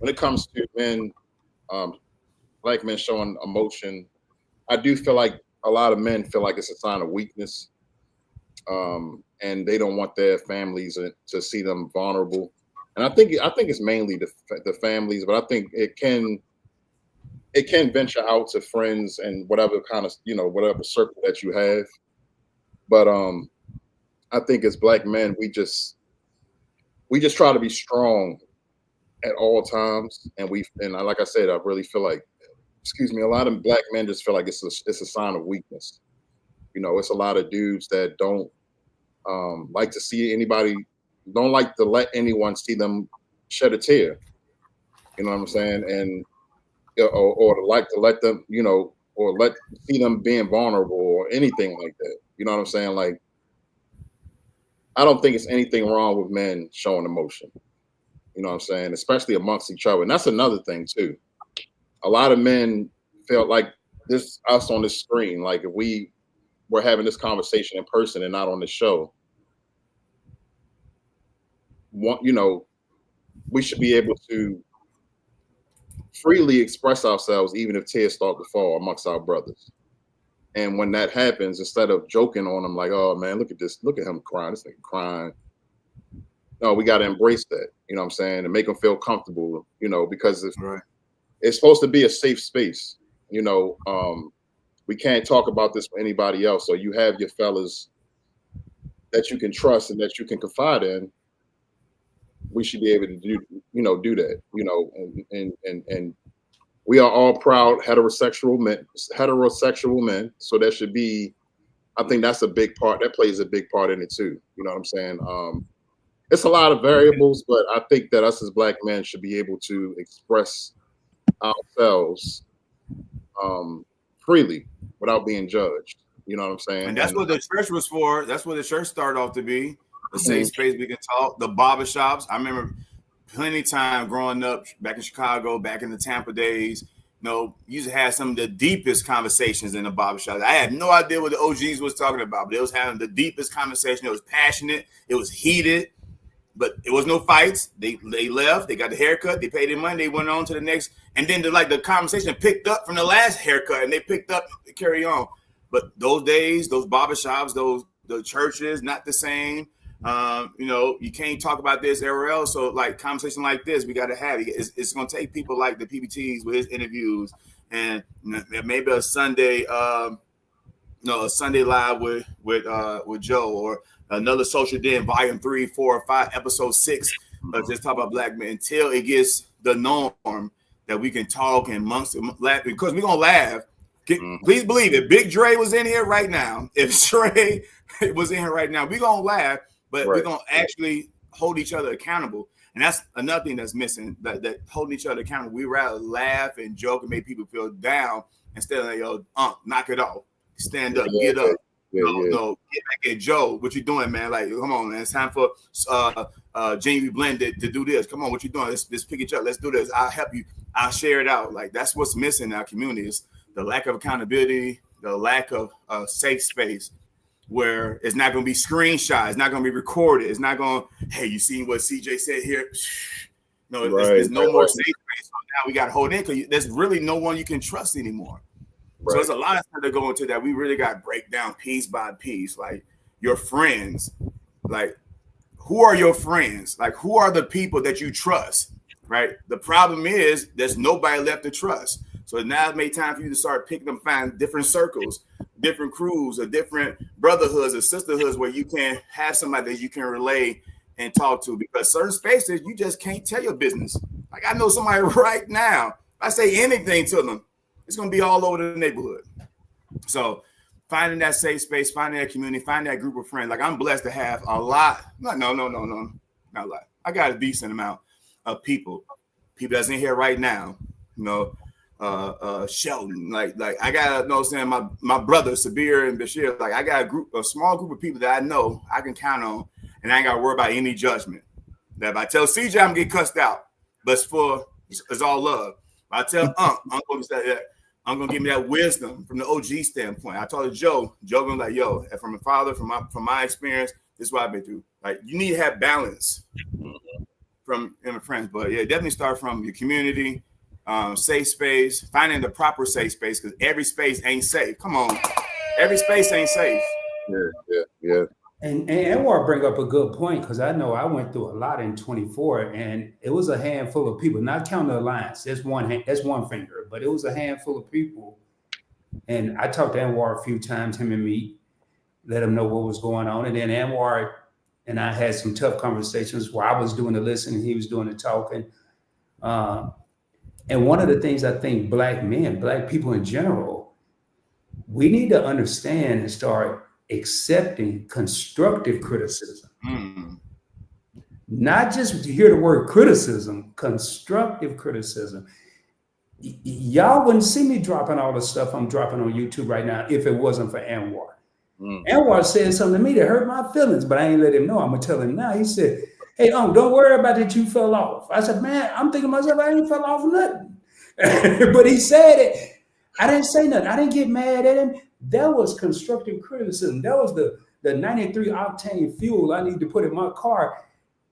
it comes to men, black men showing emotion, I do feel like a lot of men feel like it's a sign of weakness. And they don't want their families to see them vulnerable. And I think it's mainly the families, but I think it can venture out to friends and whatever kind of, you know, whatever circle that you have. But I think as black men, we just try to be strong at all times. And like I said, I really feel like, a lot of black men just feel like it's a sign of weakness. You know, it's a lot of dudes that don't like to see anybody, don't like to let anyone see them shed a tear. You know what I'm saying? And or to like to let them, you know, or see them being vulnerable or anything like that. You know what I'm saying? Like, I don't think it's anything wrong with men showing emotion. You know what I'm saying? Especially amongst each other. And that's another thing too. A lot of men felt like us on the screen, like if we're having this conversation in person and not on the show, you know, we should be able to freely express ourselves, even if tears start to fall amongst our brothers. And when that happens, instead of joking on them like, "Oh man, look at this, look at him crying, this nigga crying." No, we got to embrace that. You know what I'm saying? And make them feel comfortable, you know, because it's supposed to be a safe space. You know, we can't talk about this with anybody else. So you have your fellas that you can trust and that you can confide in. We should be able to do that, you know, and we are all proud heterosexual men. So that should be, I think that's a big part. That plays a big part in it too. You know what I'm saying? It's a lot of variables, but I think that us as black men should be able to express ourselves freely without being judged. You know what I'm saying? And that's what the church was for. That's what the church started off to be. A safe space we can talk. The barbershops. I remember plenty of time growing up back in Chicago, back in the Tampa days. You know, you used to have some of the deepest conversations in the barbershop. I had no idea what the OGs was talking about, but they was having the deepest conversation. It was passionate. It was heated, but it was no fights. They left. They got the haircut. They paid their money. They went on to the next. And then the conversation picked up from the last haircut, and they picked up to carry on. But those days, those barbershops, the churches, not the same. You know, you can't talk about this everywhere else. So like conversation like this, we got to have it. It's going to take people like the PBTs with his interviews and maybe a Sunday, a Sunday live with Joe, or another Social Den volume 3, 4, or 5, episode 6. Just talk about black men until it gets the norm that we can talk and amongst laugh, because we're going to laugh. Please believe it. Big Dre was in here right now. If Trey was in here right now, we're going to laugh. But we're going to actually hold each other accountable. And that's another thing that's missing, that holding each other accountable. We rather laugh and joke and make people feel down instead of like, yo, knock it off. Stand up, get up. No, get back at Joe. What you doing, man? Like, come on, man. It's time for Jamie Blended to do this. Come on, what you doing? Let's pick each up. Let's do this. I'll help you. I'll share it out. Like, that's what's missing in our community is the lack of accountability, the lack of safe space. where it's not going to be screenshot, it's not going to be recorded, it's not going to, hey, you seen what CJ said here? No, there's no more safe space. So now we got to hold in because there's really no one you can trust anymore. So there's a lot of stuff that go into that. We really got to break down piece by piece, like your friends, like who are your friends? Like who are the people that you trust, right? The problem is there's nobody left to trust. So now it's made time for you to start picking them, find different circles, different crews, or different brotherhoods or sisterhoods where you can have somebody that you can relay and talk to, because certain spaces you just can't tell your business. Like I know somebody right now, if I say anything to them, it's going to be all over the neighborhood. So finding that safe space, finding that community, finding that group of friends. Like I'm blessed to have a lot. No, not a lot. I got a decent amount of people that's in here right now, you know, Shelton, like I got, you know what I'm saying, my brother Sabir and Bashir, like I got a small group of people that I know I can count on, and I ain't got to worry about any judgment. That if I tell CJ I'm gonna get cussed out, but it's all love. If I tell I'm gonna give me that wisdom from the OG standpoint. I told Joe gonna like, yo, from a father, from my experience, this is what I've been through. Like you need to have balance from friends, but yeah, definitely start from your community. Safe space, finding the proper safe space, because every space ain't safe. Come on, every space ain't safe. Yeah. And Anwar bring up a good point, because I know I went through a lot in 24, and it was a handful of people, not counting the alliance. That's one finger, but it was a handful of people. And I talked to Anwar a few times, him and me, let him know what was going on. And then Anwar and I had some tough conversations where I was doing the listening, he was doing the talking. And one of the things I think Black people in general, we need to understand and start accepting constructive criticism. Not just to hear the word criticism, constructive criticism. Y'all wouldn't see me dropping all the stuff I'm dropping on YouTube right now if it wasn't for Anwar. Anwar said something to me that hurt my feelings, but I ain't let him know. I'm gonna tell him now. He said, hey, don't worry about it, you fell off. I said, man, I'm thinking to myself, I ain't fell off nothing. But he said it. I didn't say nothing. I didn't get mad at him. That was constructive criticism. That was the 93 octane fuel I need to put in my car.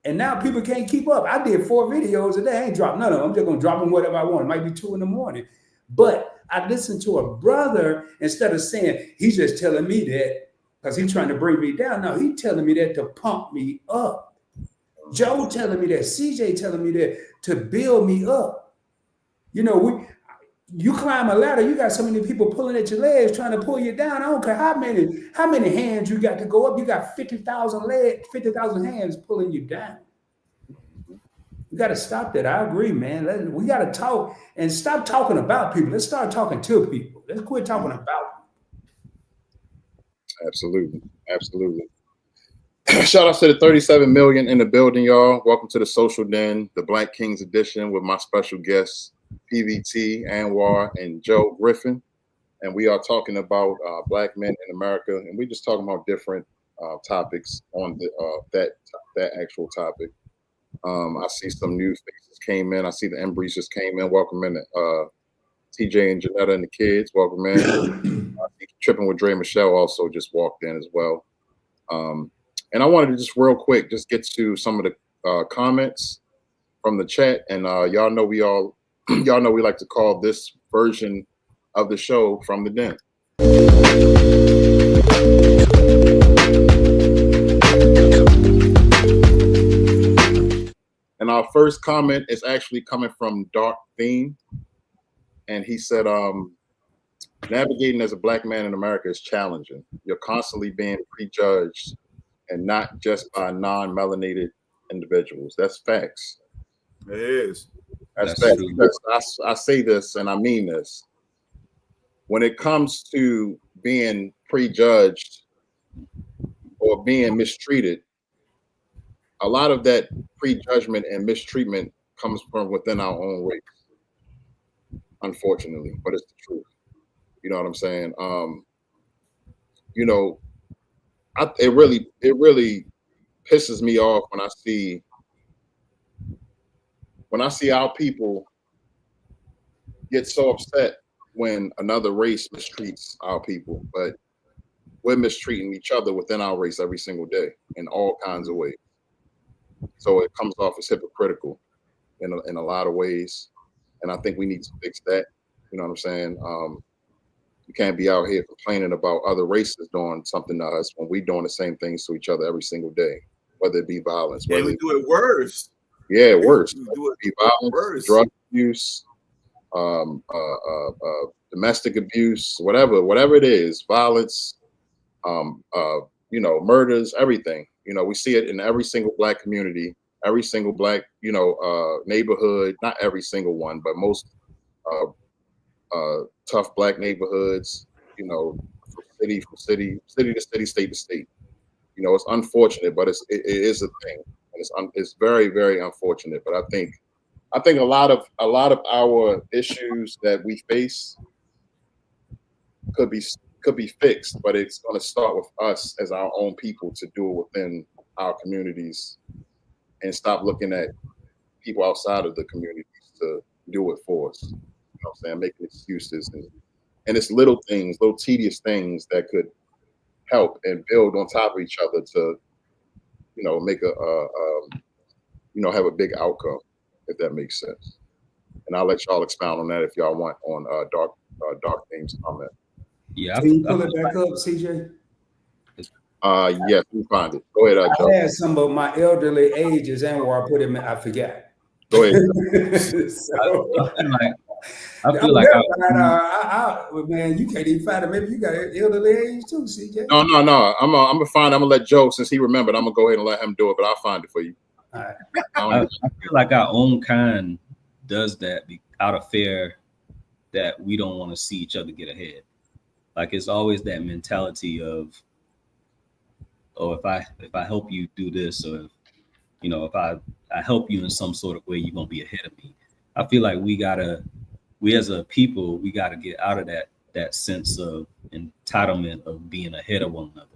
And now people can't keep up. I did 4 videos a day. I ain't dropped none of them. I'm just gonna drop them whatever I want. It might be 2 in the morning. But I listened to a brother, instead of saying he's just telling me that because he's trying to bring me down. No, he's telling me that to pump me up. Joe telling me that, CJ telling me that to build me up. You know, you climb a ladder, you got so many people pulling at your legs trying to pull you down. I don't care how many hands you got to go up. You got 50,000 hands pulling you down. We got to stop that. I agree, man. We got to talk and stop talking about people. Let's start talking to people. Let's quit talking about them. Absolutely. Shout out to the 37 million in the building, y'all. Welcome to the Social Den, the Black Kings edition with my special guests, PVT, Anwar, and Joe Griffin. And we are talking about Black men in America, and we're just talking about different topics on that actual topic. I see some new faces came in. I see the Embreeze just came in. Welcome in, TJ and Janetta and the kids. Welcome in. Tripping with Dre Michelle also just walked in as well. And I wanted to just real quick just get to some of the comments from the chat. And y'all know we like to call this version of the show From the Den. And our first comment is actually coming from Dark Theme. And he said, navigating as a Black man in America is challenging. You're constantly being prejudged, and not just by non-melanated individuals. That's facts. It is. That's facts. I say this and I mean this. When it comes to being prejudged or being mistreated, a lot of that prejudgment and mistreatment comes from within our own race, unfortunately, but it's the truth. You know what I'm saying? You know, it really pisses me off when I see our people get so upset when another race mistreats our people. But we're mistreating each other within our race every single day in all kinds of ways. So it comes off as hypocritical in a lot of ways. And I think we need to fix that. You know what I'm saying? You can't be out here complaining about other races doing something to us when we're doing the same things to each other every single day, whether it be violence. And we do it worse. Yeah, worse. We do it be violence, worse. drug abuse, domestic abuse, whatever it is, violence, murders, everything. We see it in every single Black community, every single Black, neighborhood, not every single one, but most tough Black neighborhoods, from city to city, state to state. It's unfortunate, but it is a thing. And it's very, very unfortunate. But I think a lot of our issues that we face could be fixed, but it's going to start with us as our own people to do it within our communities and stop looking at people outside of the communities to do it for us. You know what I'm saying? Making excuses and it's little things, little tedious things that could help and build on top of each other to, make have a big outcome, if that makes sense. And I'll let y'all expound on that if y'all want on Dark Name's comment. Yeah, Can you pull it back up, CJ? Yes, we find it. Go ahead, Joe. I had some of my elderly ages and where I put him in, I forgot. Go ahead. I feel like man, you can't even find it. Maybe you got an elderly age too, CJ. No. I'm gonna let Joe, since he remembered. I'm gonna go ahead and let him do it, but I'll find it for you. All right. I feel like our own kind does that out of fear that we don't want to see each other get ahead. Like it's always that mentality of, oh, if I help you do this, or if I help you in some sort of way, you're gonna be ahead of me. I feel like we as a people, we gotta get out of that sense of entitlement of being ahead of one another.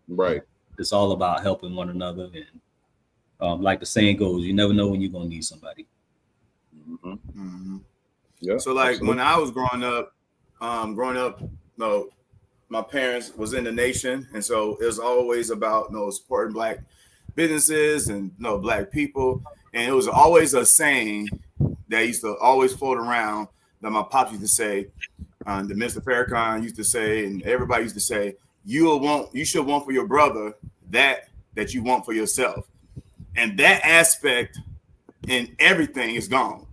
Right. It's all about helping one another, and like the saying goes, you never know when you're gonna need somebody. Mm-hmm. Mm-hmm. Yeah. So like absolutely. when I was growing up, my parents was in the nation, and so it was always about supporting Black businesses and Black people, and it was always a saying that used to always float around that my pops used to say, that Mr. Farrakhan used to say, and everybody used to say, you should want for your brother that you want for yourself, and that aspect in everything is gone.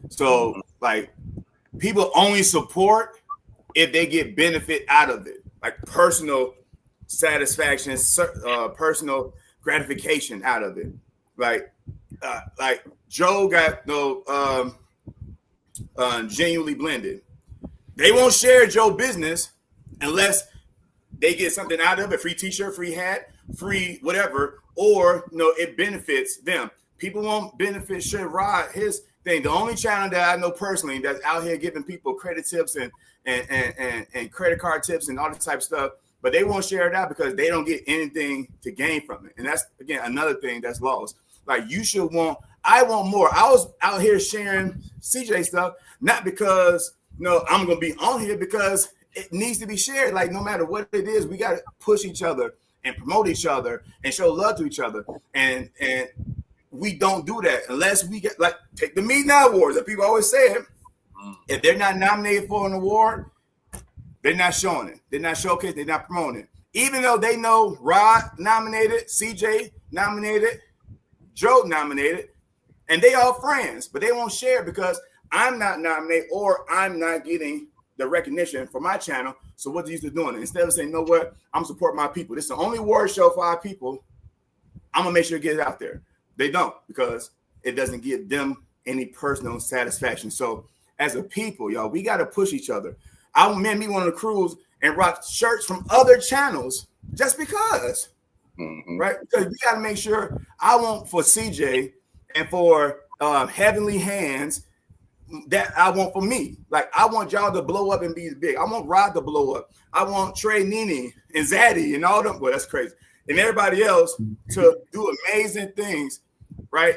So like people only support if they get benefit out of it, like personal satisfaction, personal gratification out of it. Like Joe got Genuinely Blended. They won't share Joe business unless they get something out of it, free t-shirt, free hat, free whatever, or it benefits them. People won't benefit Rod his thing. The only channel that I know personally that's out here giving people credit tips and credit card tips and all this type of stuff, but they won't share it out because they don't get anything to gain from it. And that's, again, another thing that's lost. Like I want more. I was out here sharing CJ stuff, not because I'm going to be on here, because it needs to be shared. Like no matter what it is, we got to push each other and promote each other and show love to each other. And we don't do that unless we get, like, take the Me Now Awards that people always say. If they're not nominated for an award, they're not showing it. They're not showcasing. They're not promoting it. Even though they know Rod nominated, CJ nominated, Joe nominated, and they all friends, but they won't share because I'm not nominated or I'm not getting the recognition for my channel. So what they used to doing? Instead of saying, you know what, I'm supporting my people. This is the only award show for our people. I'm gonna make sure to get it out there. They don't, because it doesn't give them any personal satisfaction. So as a people, y'all, we got to push each other. I met me one of the crews and rock shirts from other channels just because, right? Because we got to make sure. I want for CJ and for Heavenly Hands that I want for me. Like I want y'all to blow up and be big. I want Rod to blow up. I want Trey, Nene, and Zaddy and all them. Well, that's crazy. And everybody else to do amazing things, right?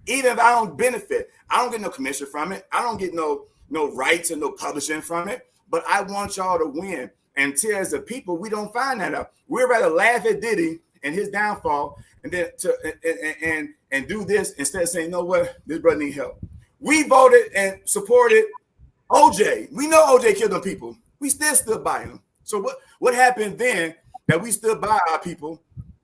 Even if I don't benefit, I don't get no commission from it. I don't get no rights and no publishing from it. But I want y'all to win. Until as a people, we don't find that out. We'd rather laugh at Diddy and his downfall, and then and do this instead of saying, you know what, this brother need help. We voted and supported OJ. We know OJ killed them people. We still stood by him. So what happened then that we stood by our people,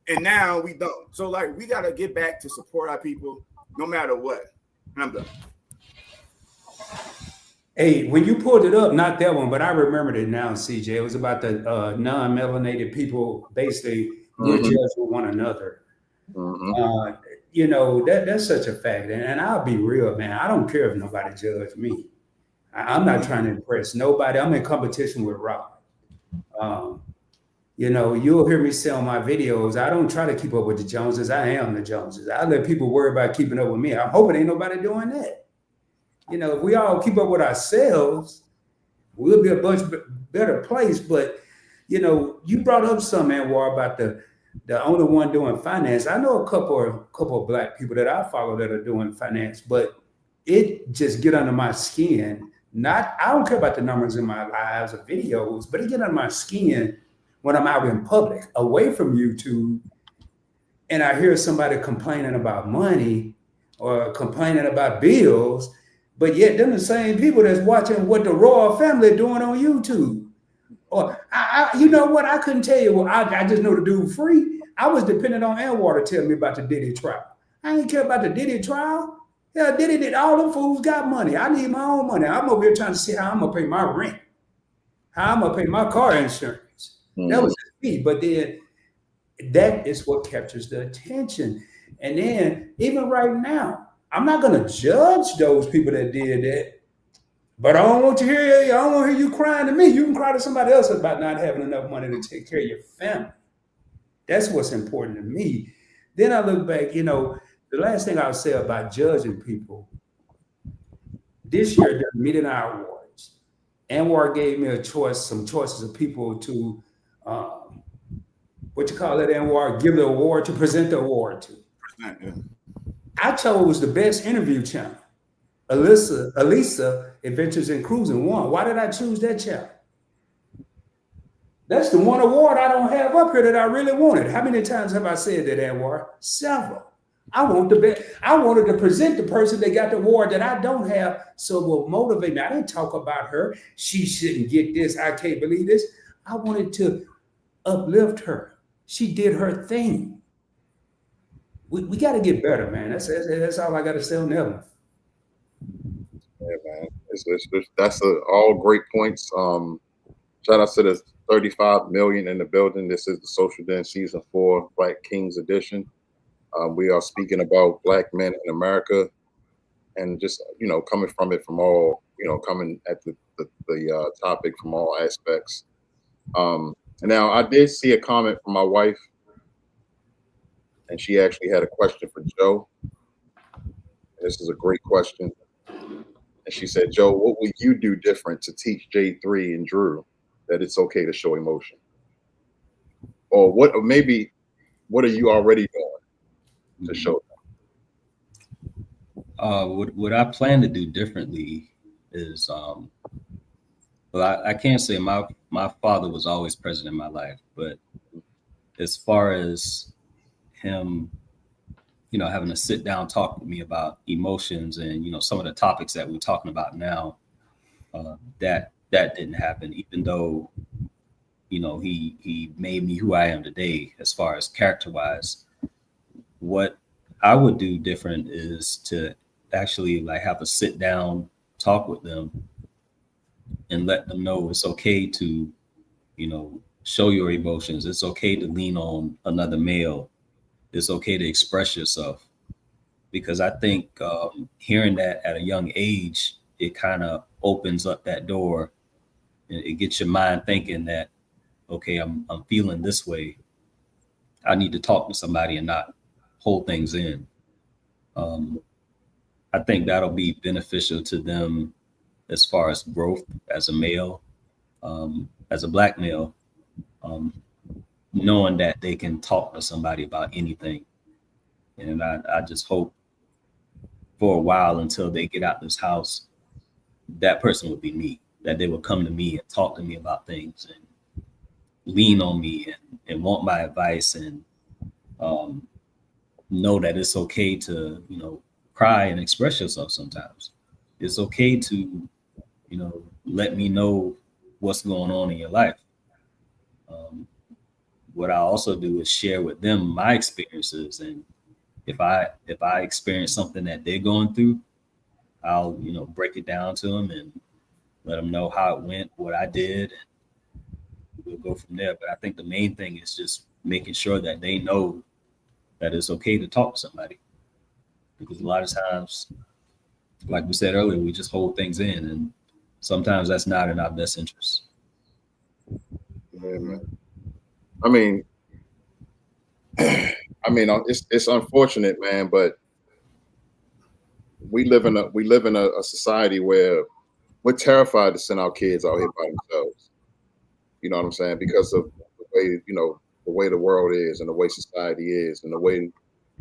and now we don't? So like we gotta get back to support our people no matter what. And I'm done. Hey, when you pulled it up, not that one, but I remembered it now, CJ. It was about the non-melanated people basically good judge with one another. You know, that's such a fact. And I'll be real, man. I don't care if nobody judge me. I'm not trying to impress nobody. I'm in competition with Rob. You know, you'll hear me say on my videos, I don't try to keep up with the Joneses. I am the Joneses. I let people worry about keeping up with me. I'm hoping ain't nobody doing that. You know, if we all keep up with ourselves, we'll be a much better place. But, you know, you brought up something, Anwar, about the only one doing finance. I know a couple of Black people that I follow that are doing finance, but it just get under my skin. I don't care about the numbers in my lives or videos, but it get under my skin when I'm out in public, away from YouTube, and I hear somebody complaining about money or complaining about bills, but yet them the same people that's watching what the royal family doing on YouTube. Or you know what? I couldn't tell you. Well, I just know the dude free. I was dependent on Anwar to tell me about the Diddy trial. I didn't care about the Diddy trial. Yeah, Diddy did. All them fools got money. I need my own money. I'm over here trying to see how I'm gonna pay my rent, how I'm gonna pay my car insurance. That was just me. But then that is what captures the attention. And then even right now, I'm not gonna judge those people that did that. But I don't want to hear you. I don't want to hear you crying to me. You can cry to somebody else about not having enough money to take care of your family. That's what's important to me. Then I look back, you know, the last thing I'll say about judging people, this year, the Media Night Awards, Anwar gave me some choices of people to, what you call it, Anwar, give the award to, present the award to. I chose the best interview channel. Elisa Adventures in Cruising won. Why did I choose that channel? That's the one award I don't have up here that I really wanted. How many times have I said that, Anwar? Several. I want the best. I wanted to present the person that got the award that I don't have, so it will motivate me. I didn't talk about her. She shouldn't get this. I can't believe this. I wanted to uplift her. She did her thing. We got to get better, man. That's all I got to say on that one. Yeah, man. That's all great points. Shout out to the 35 million in the building. This is the Social Den Season 4 Black Kings Edition. We are speaking about Black men in America, and just, you know, coming from it from all, you know, coming at the topic from all aspects. Now I did see a comment from my wife, and she actually had a question for Joe. This is a great question. And she said, Joe, what would you do different to teach J3 and Drew that it's okay to show emotion? Or what are you already doing to show them? What I plan to do differently is, well, I can't say my father was always present in my life, but as far as him, you know, having a sit down talk with me about emotions and, you know, some of the topics that we're talking about now, that didn't happen, even though, you know, he made me who I am today as far as character wise. What I would do different is to actually like have a sit down talk with them and let them know it's okay to, you know, show your emotions. It's okay to lean on another male. It's okay to express yourself, because I think hearing that at a young age, it kind of opens up that door and it gets your mind thinking that, okay, I'm feeling this way. I need to talk to somebody and not hold things in. I think that'll be beneficial to them as far as growth as a male, as a Black male, knowing that they can talk to somebody about anything. And I just hope for a while, until they get out this house, that person would be me, that they would come to me and talk to me about things. And lean on me and want my advice, and know that it's okay to, you know, cry and express yourself sometimes. It's okay to, you know, let me know what's going on in your life. What I also do is share with them my experiences, and if I experience something that they're going through, I'll, you know, break it down to them and let them know how it went, what I did, and we'll go from there. But I think the main thing is just making sure that they know that it's okay to talk to somebody, because a lot of times, like we said earlier, we just hold things in, and sometimes that's not in our best interest. Yeah, man. I mean, it's unfortunate, man, but we live in a society where we're terrified to send our kids out here by themselves. You know what I'm saying? Because of the way, you know, the way the world is and the way society is and the way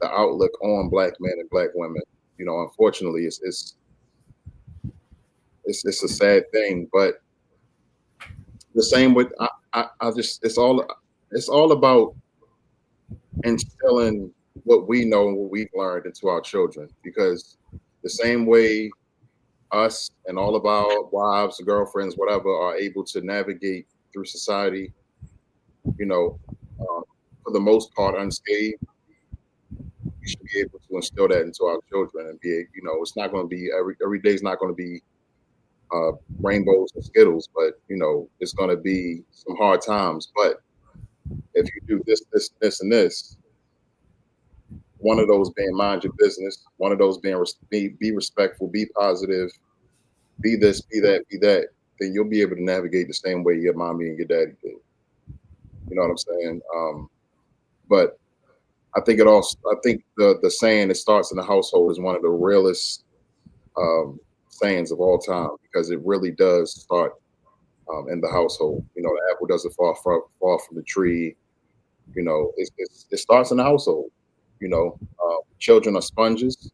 the outlook on black men and black women. You know, unfortunately, it's a sad thing. But the same with I just it's all about instilling what we know and what we've learned into our children, because the same way us and all of our wives, girlfriends, whatever, are able to navigate through society, you know, for the most part unscathed, we should be able to instill that into our children and be, you know, it's not going to be every day is not going to be rainbows and Skittles, but, you know, it's going to be some hard times. But if you do this, and this, one of those being mind your business, one of those being be respectful, be positive, be this, be that, then you'll be able to navigate the same way your mommy and your daddy did. You know what I'm saying? But I think the saying, it starts in the household, is one of the realest sayings of all time, because it really does start in the household. You know, the apple doesn't fall from the tree. You know, it starts in the household. You know, children are sponges.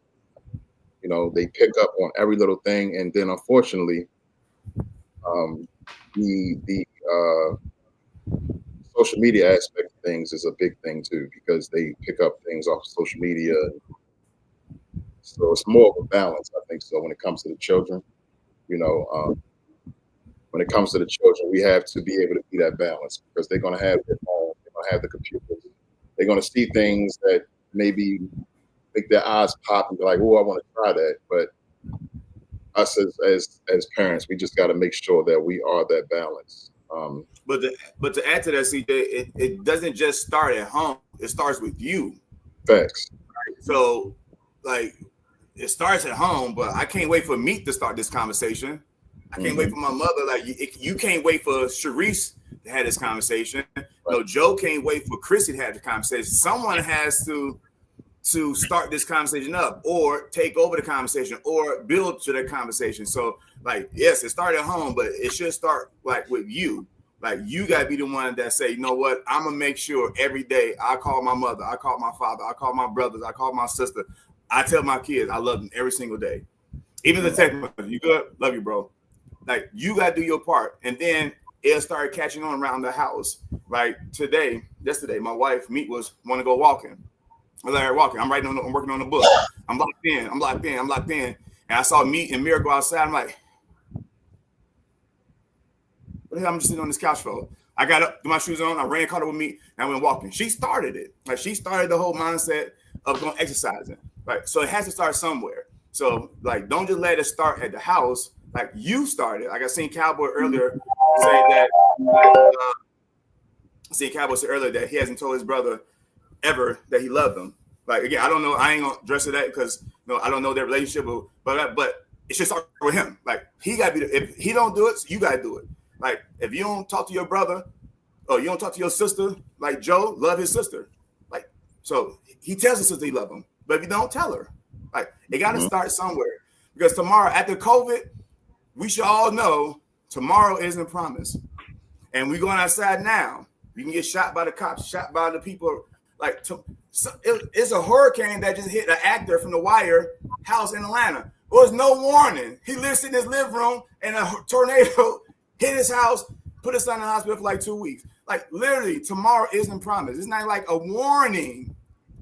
You know, they pick up on every little thing, and then unfortunately, the social media aspect of things is a big thing too, because they pick up things off of social media. So it's more of a balance, I think. So when it comes to the children, you know, when it comes to the children, we have to be able to be that balance, because they're going to have their phone, they're going to have the computers, they're going to see things that maybe make their eyes pop and be like, "Oh, I want to try that." But us as parents, we just got to make sure that we are that balance. But to add to that, CJ, it doesn't just start at home. It starts with you. Facts. Right? So, like, it starts at home, but I can't wait for Meek to start this conversation. I can't wait for my mother. Like, you can't wait for Sharice to have this conversation. Right. No, Joe can't wait for Chrissy to have the conversation. Someone has to start this conversation up, or take over the conversation, or build to the conversation. So, like, yes, it started at home, but it should start like with you. Like, you got to be the one that say, you know what, I'm gonna make sure every day I call my mother, I call my father, I call my brothers, I call my sister. I tell my kids I love them every single day. Even the text message, you good? Love you, bro. Like, you got to do your part, and then it'll start catching on around the house. Like yesterday, my wife Meek want to go walking. I let her walking. I'm working on the book. I'm locked in. And I saw Meek and Mira go outside. I'm like, what the hell? I'm just sitting on this couch for. I got up, threw my shoes on. I ran, caught up with Meek, and I went walking. She started it. Like, she started the whole mindset of going exercising. Right. So it has to start somewhere. So, like, don't just let it start at the house. Like, you started. Like, I seen Cowboy earlier say that. Cowboy say earlier that he hasn't told his brother ever that he loved them. Like, again, I don't know. I ain't gonna address that because, you know, I don't know their relationship, but it should start with him. Like, he gotta be. If he don't do it, you gotta do it. Like, if you don't talk to your brother, or you don't talk to your sister, like Joe, love his sister. Like, so he tells his sister he love him, but if you don't, tell her. Like, it gotta start somewhere, because tomorrow, after COVID, we should all know tomorrow isn't promised, and we're going outside now. You can get shot by the cops, shot by the people. Like, it's a hurricane that just hit an actor from The Wire house in Atlanta. There was no warning. He lives in his living room, and a tornado hit his house, put his son in the hospital for like 2 weeks. Like literally, tomorrow isn't promised. It's not like a warning.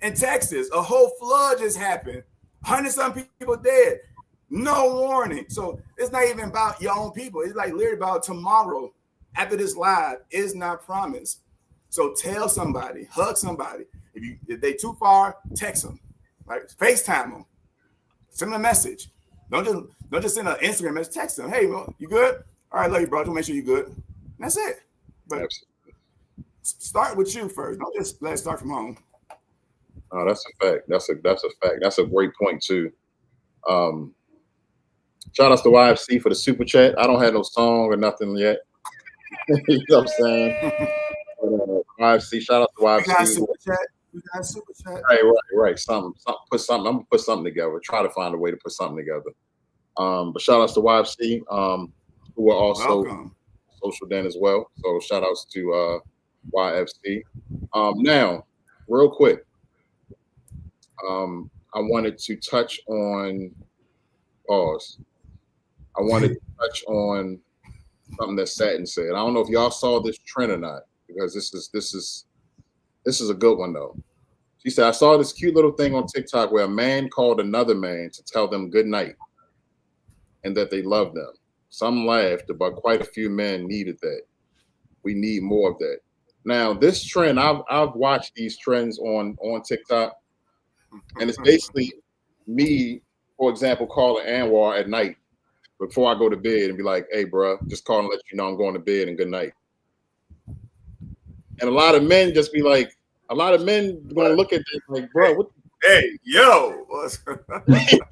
In Texas, a whole flood just happened. 100-some people dead. No warning. So it's not even about your own people. It's like literally about tomorrow. After this live is not promised. So tell somebody, hug somebody. If they too far, text them, like FaceTime them, send them a message. Don't just send an Instagram message. Text them. Hey, well, you good? All right, love you, bro. Just make sure you good. And that's it. But start with you first. Don't just let it start from home. Oh, that's a fact. That's a fact. That's a great point too. Shout out to YFC for the super chat. I don't have no song or nothing yet. You know what I'm saying? But, YFC, shout out to YFC. We got super chat. Right. Something. I'm gonna put something together. Try to find a way to put something together. But shout outs to YFC, who are also Social Den as well. So shout outs to YFC. Now, real quick, I wanted to touch on pause. I wanted to touch on something that Satin said. I don't know if y'all saw this trend or not, because this is a good one though. She said, I saw this cute little thing on TikTok where a man called another man to tell them good night and that they love them. Some laughed, but quite a few men needed that. We need more of that. Now, this trend, I've watched these trends on TikTok, and it's basically me, for example, calling Anwar at night before I go to bed and be like, hey, bro, just call and let you know I'm going to bed and good night. And a lot of men just be like, going to look at this like, bro, what? Hey, yo.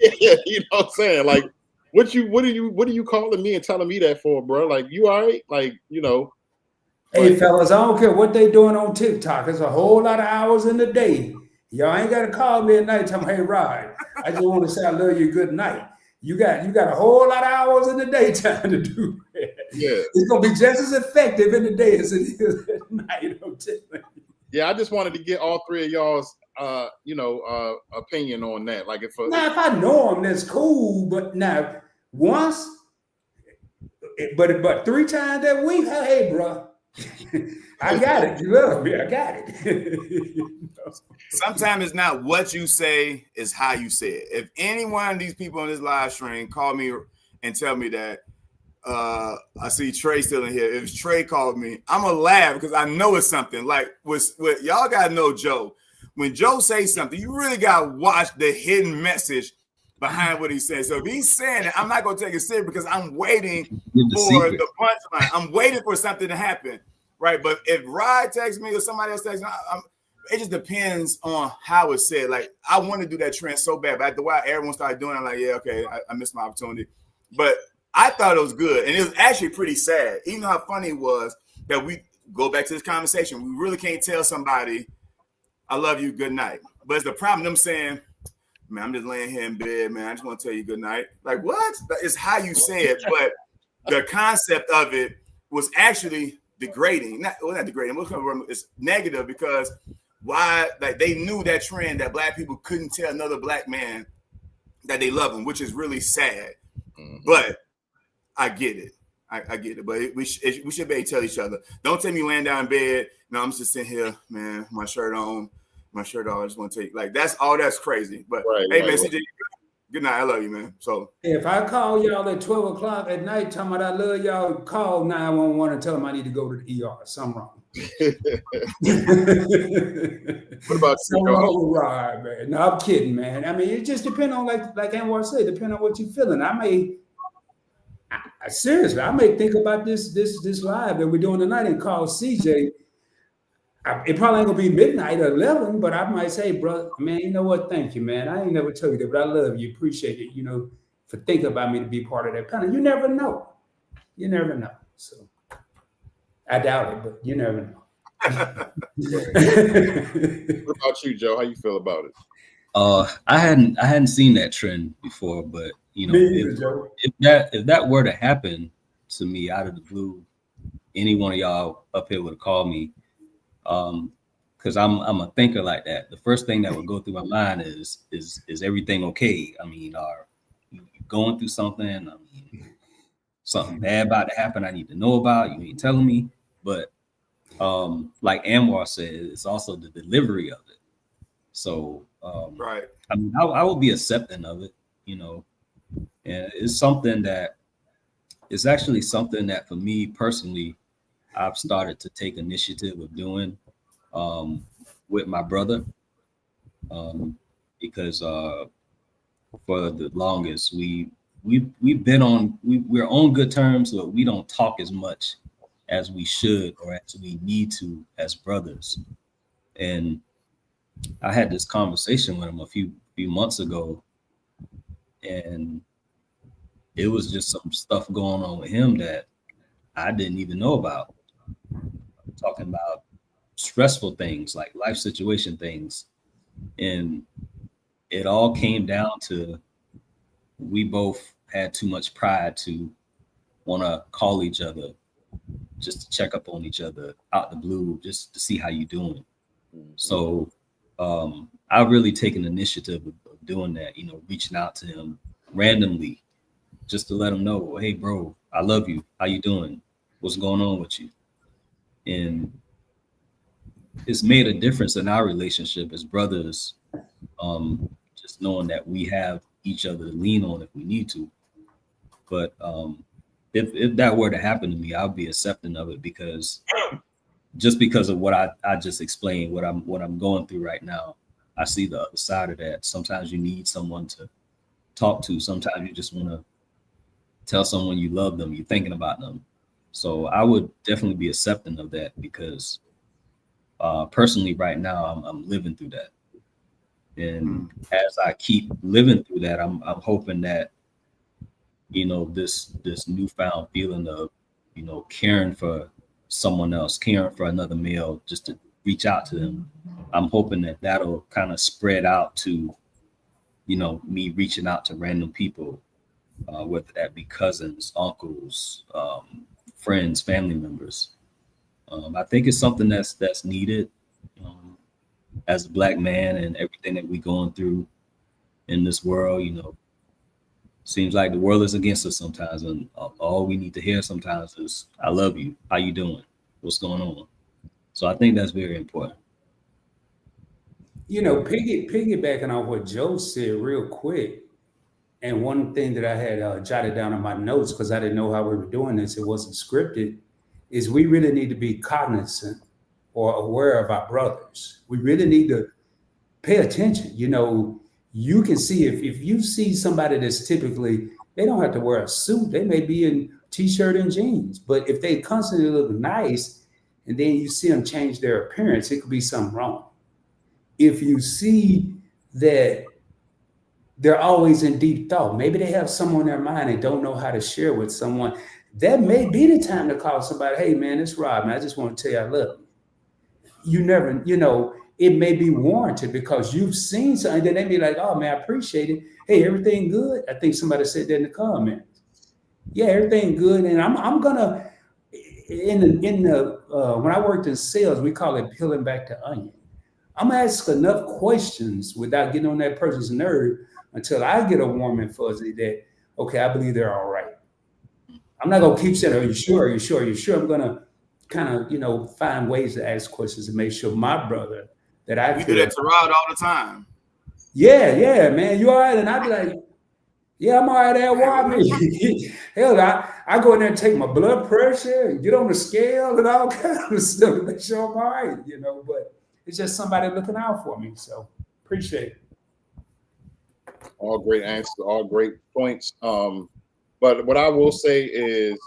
You know what I'm saying? Like, what are you calling me and telling me that for, bro? Like, you all right? Like, you know. Hey, fellas, I don't care what they doing on TikTok. It's a whole lot of hours in the day. Y'all ain't got to call me at night tell me, hey, Rod, I just want to say I love you, good night. You got a whole lot of hours in the daytime to do that. Yeah. It's going to be just as effective in the day as it is at night. I'm telling you. Yeah, I just wanted to get all three of y'all's, opinion on that. Like, if I know them, that's cool. But now, once, but 3 times that week, hey, bro, I got it. You love me. I got it. Sometimes it's not what you say, it's how you say it. If any one of these people on this live stream call me and tell me that I see Trey still in here. If Trey called me, I'm gonna laugh because I know it's something. Like with y'all gotta know Joe. When Joe says something, you really gotta watch the hidden message behind what he says. So if he's saying it, I'm not gonna take it serious because I'm waiting for the punchline. I'm waiting for something to happen, right? But if Rod texts me or somebody else texts me, it just depends on how it's said. Like, I want to do that trend so bad, but after a while, everyone started doing it. I'm like, yeah, okay, I missed my opportunity. But I thought it was good, and it was actually pretty sad. Even how funny it was that we go back to this conversation. We really can't tell somebody, I love you, good night. But it's the problem, them saying, man, I'm just laying here in bed, man. I just want to tell you good night. Like, what? It's how you say it, but the concept of it was actually degrading. Not degrading. It's negative because why? Like, they knew that trend that black people couldn't tell another black man that they love him, which is really sad. Mm-hmm. But I get it. I get it. But we should be able to tell each other. Don't tell me laying down in bed. No, I'm just sitting here, man, my shirt on. I just want to take, like, that's crazy. But hey, man, CJ, good night. I love you, man. So if I call y'all at 12 o'clock at night, talking about I love y'all, call 911 and tell them I need to go to the ER. Something wrong. What about you, right, man? No, I'm kidding, man. I mean, it just depends on, like Anwar said, depending on what you're feeling. Seriously, I may think about this live that we're doing tonight and call CJ. It probably ain't gonna be midnight or 11, but I might say, bro, man, you know what? Thank you, man. I ain't never told you that, but I love you, appreciate it, you know, for thinking about me to be part of that panel. You never know. You never know. So I doubt it, but you never know. What about you, Joe? How you feel about it? I hadn't seen that trend before, but you know, if that were to happen to me out of the blue, any one of y'all up here would have called me. Because I'm a thinker like that. The first thing that would go through my mind is everything okay? I mean, are you going through something? I mean, something bad about to happen I need to know about? You ain't telling me. But like Anwar said, it's also the delivery of it. So Right. I mean, I will be accepting of it, you know, and it's something that it's actually something that for me personally, I've started to take initiative of doing with my brother, because for the longest we've been on we're on good terms, but we don't talk as much as we should or as we need to as brothers. And I had this conversation with him a few months ago, and it was just some stuff going on with him that I didn't even know about. Talking about stressful things like life situation things, and it all came down to we both had too much pride to want to call each other just to check up on each other out the blue, just to see how you doing. So I've really taken initiative of doing that, you know, reaching out to him randomly just to let him know, hey bro, I love you, how you doing, what's going on with you. And it's made a difference in our relationship as brothers, just knowing that we have each other to lean on if we need to. But if that were to happen to me, I'll be accepting of it, because of what I just explained, what I'm going through right now. I see the other side of that. Sometimes you need someone to talk to. Sometimes you just want to tell someone you love them, you're thinking about them. So I would definitely be accepting of that, because personally right now I'm living through that. And as I keep living through that, I'm hoping that, you know, this newfound feeling of, you know, caring for someone else, caring for another male, just to reach out to them. I'm hoping that that'll kind of spread out to, you know, me reaching out to random people, whether that be cousins, uncles, friends, family members. I think it's something that's needed as a Black man, and everything that we're going through in this world. You know, seems like the world is against us sometimes, and all we need to hear sometimes is, I love you, how you doing, what's going on. So I think that's very important. You know, piggybacking on what Joe said real quick, and one thing that I had jotted down in my notes, because I didn't know how we were doing this, it wasn't scripted, is we really need to be cognizant or aware of our brothers. We really need to pay attention. You know, you can see if you see somebody that's typically, they don't have to wear a suit, they may be in t-shirt and jeans, but if they constantly look nice and then you see them change their appearance, it could be something wrong. If you see that they're always in deep thought, maybe they have someone in their mind and don't know how to share with someone, that may be the time to call somebody, hey man, it's Rob, man, I just want to tell you I love you. You never, you know, it may be warranted because you've seen something, then they be like, oh man, I appreciate it. Hey, everything good? I think somebody said that in the comments. Yeah, everything good. And I'm gonna, in the when I worked in sales, we call it peeling back the onion. I'm gonna ask enough questions without getting on that person's nerve until I get a warm and fuzzy that, okay, I believe they're all right. I'm not gonna keep saying, are you sure? Are you sure? Are you sure? I'm gonna kind of, you know, find ways to ask questions and make sure my brother that I You do that to Rod all the time. Yeah, man, you all right? And I'd be like, yeah, I'm all right there. Why me? Hell, I go in there and take my blood pressure and get on the scale and all kinds of stuff to make sure I'm all right, you know, but it's just somebody looking out for me. So appreciate it. All great answers, all great points. But what I will say is,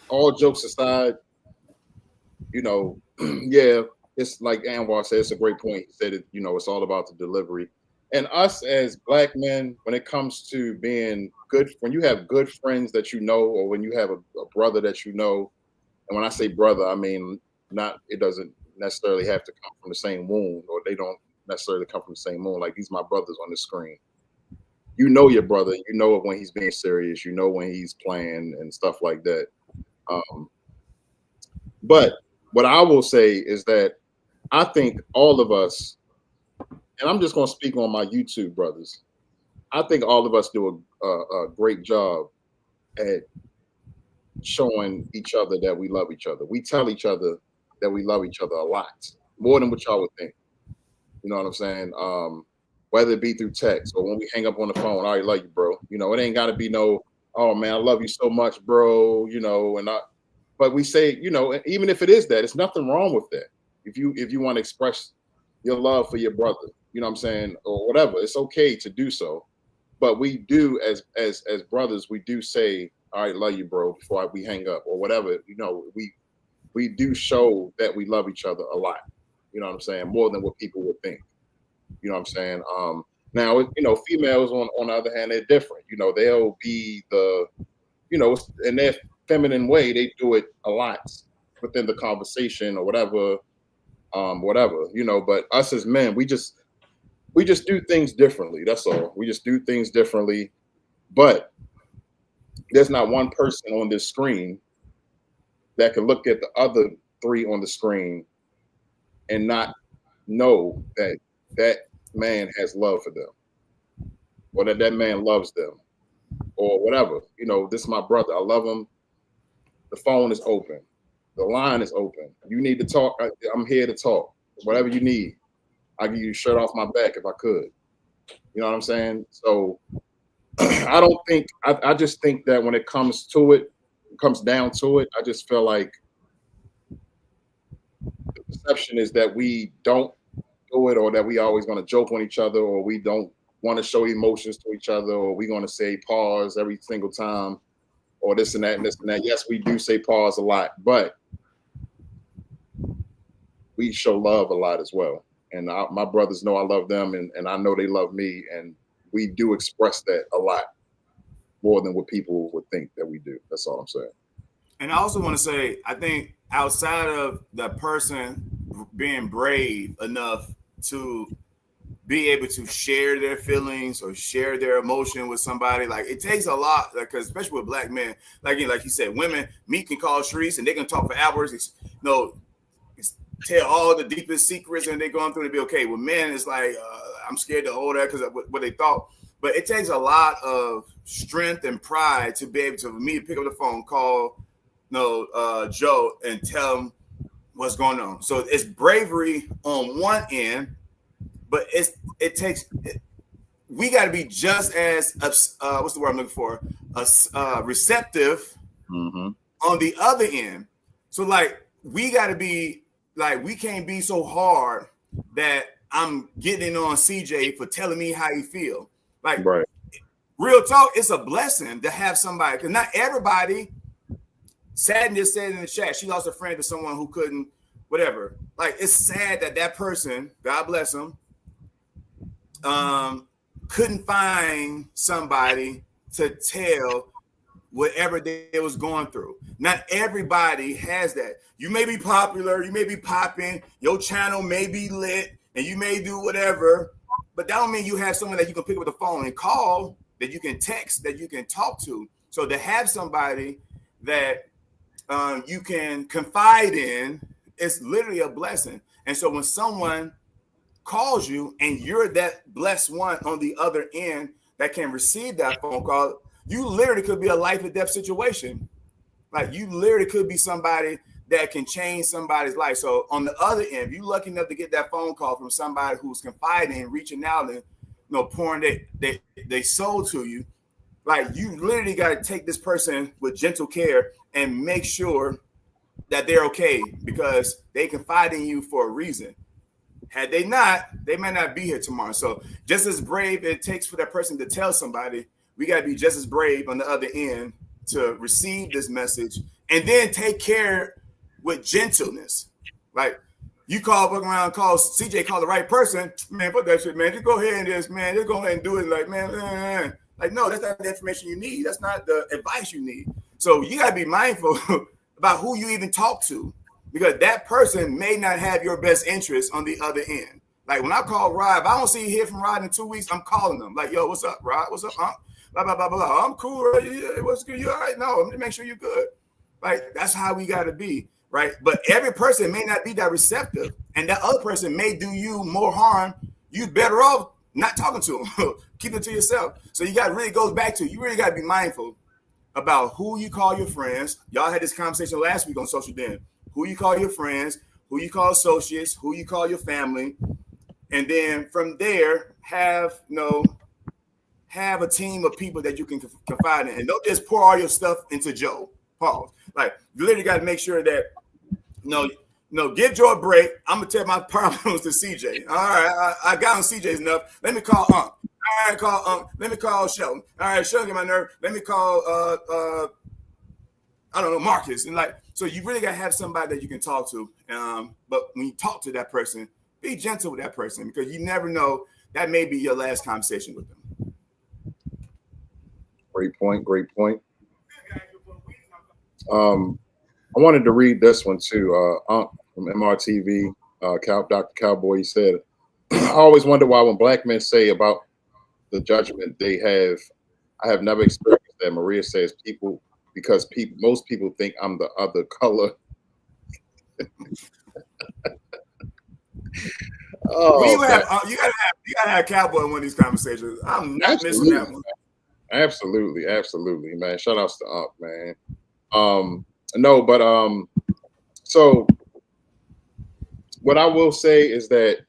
all jokes aside, you know, yeah, it's like Anwar said, it's a great point. He said it, you know, it's all about the delivery. And us as Black men, when it comes to being good, when you have good friends that you know, or when you have a brother that you know, and when I say brother, I mean, it doesn't necessarily have to come from the same womb, or they don't necessarily come from the same womb. Like these my brothers on the screen. You know your brother, you know it when he's being serious, you know when he's playing and stuff like that. But what I will say is that I think all of us, and I'm just going to speak on my YouTube brothers, I think all of us do a great job at showing each other that we love each other. We tell each other that we love each other a lot, more than what y'all would think. You know what I'm saying? Whether it be through text or when we hang up on the phone, I love you, bro. You know, it ain't got to be no, oh man, I love you so much, bro. You know, but we say, you know, even if it is that, it's nothing wrong with that. If you want to express your love for your brother, you know what I'm saying, or whatever, it's okay to do so. But we do, as brothers, we do say, all right, love you, bro, before we hang up or whatever. You know, we do show that we love each other a lot. You know what I'm saying? More than what people would think. You know what I'm saying? Now, you know, females on the other hand, they're different. You know, they'll be the, you know, in their feminine way, they do it a lot within the conversation or whatever, you know. But us as men, we just do things differently. That's all. We just do things differently. But there's not one person on this screen that can look at the other three on the screen and not know that that man has love for them, or that man loves them, or whatever. You know, this is my brother. I love him. The phone is open. The line is open. You need to talk. I'm here to talk. Whatever you need. I'll give you a shirt off my back if I could. You know what I'm saying? So I just think that when it comes to it, comes down to it, I just feel like the perception is that we don't do it, or that we always going to joke on each other, or we don't want to show emotions to each other, or we going to say pause every single time, or this and that and this and that. Yes, we do say pause a lot, but we show love a lot as well. And my brothers know I love them, and I know they love me, and we do express that a lot more than what people would think that we do. That's all I'm saying. And I also want to say, I think outside of the person being brave enough to be able to share their feelings or share their emotion with somebody, like it takes a lot, because especially with black men, like you said, women, me can call Sharice and they can talk for hours, tell all the deepest secrets, and they're going through to be okay. With men, it's like, I'm scared to hold that because of what they thought. But it takes a lot of strength and pride to be able to, for me to pick up the phone, call Joe and tell him what's going on. So it's bravery on one end, but we got to be just as what's the word I'm looking for? Receptive on the other end. So like we got to be like, we can't be so hard that I'm getting on CJ for telling me how you feel. Like, right. Real talk, it's a blessing to have somebody, because not everybody. Sadden just said in the chat, she lost a friend to someone who couldn't, whatever. Like, it's sad that person, God bless him, couldn't find somebody to tell whatever they was going through. Not everybody has that. You may be popular, you may be popping, your channel may be lit, and you may do whatever, but that don't mean you have someone that you can pick up the phone and call, that you can text, that you can talk to. So to have somebody that you can confide in, it's literally a blessing. And so when someone calls you and you're that blessed one on the other end that can receive that phone call, you literally could be a life or death situation. Like, you literally could be somebody that can change somebody's life. So on the other end, if you're lucky enough to get that phone call from somebody who's confiding and reaching out and pouring they soul to you, like, you literally got to take this person with gentle care and make sure that they're okay, because they confide in you for a reason. Had they not, they might not be here tomorrow. So just as brave it takes for that person to tell somebody, we got to be just as brave on the other end to receive this message, and then take care with gentleness. Like, you call CJ, call the right person, man, put that shit, man, just go ahead and just go ahead and do it. Like, man, like, no, that's not the information you need. That's not the advice you need. So you got to be mindful about who you even talk to, because that person may not have your best interest on the other end. Like, when I call Rod, if I don't hear from Rod in 2 weeks, I'm calling them. Like, yo, what's up, Rod? What's up? Blah, blah, blah, blah. I'm cool. Right? Yeah, what's good? You all right? No, let me make sure you're good. Like, that's how we got to be, right? But every person may not be that receptive, and that other person may do you more harm. You better off not talking to them. Keep it to yourself. So you got to really goes back to, you really got to be mindful about who you call your friends. Y'all had this conversation last week on Social Den. Who you call your friends, who you call associates, who you call your family, and then from there have a team of people that you can confide in, and don't just pour all your stuff into Joe. Pause. Like you literally got to make sure that give Joe a break. I'm gonna tell my problems to CJ. All right, I got on CJ's enough. Let me call Unc. All right, call Unc. Let me call Sheldon. All right, Sheldon get my nerve. Let me call I don't know, Marcus. And like, so you really gotta have somebody that you can talk to. But when you talk to that person, be gentle with that person because you never know, that may be your last conversation with them. Great point. I wanted to read this one too. Unc from MRTV, Dr. Cowboy, he said, I always wonder why when black men say about the judgment they have, I have never experienced that. Maria says most people think I'm the other color. You gotta have Cowboy in one of these conversations. I'm not missing that one. Absolutely, man. Shout outs to Unc, man. So what I will say is that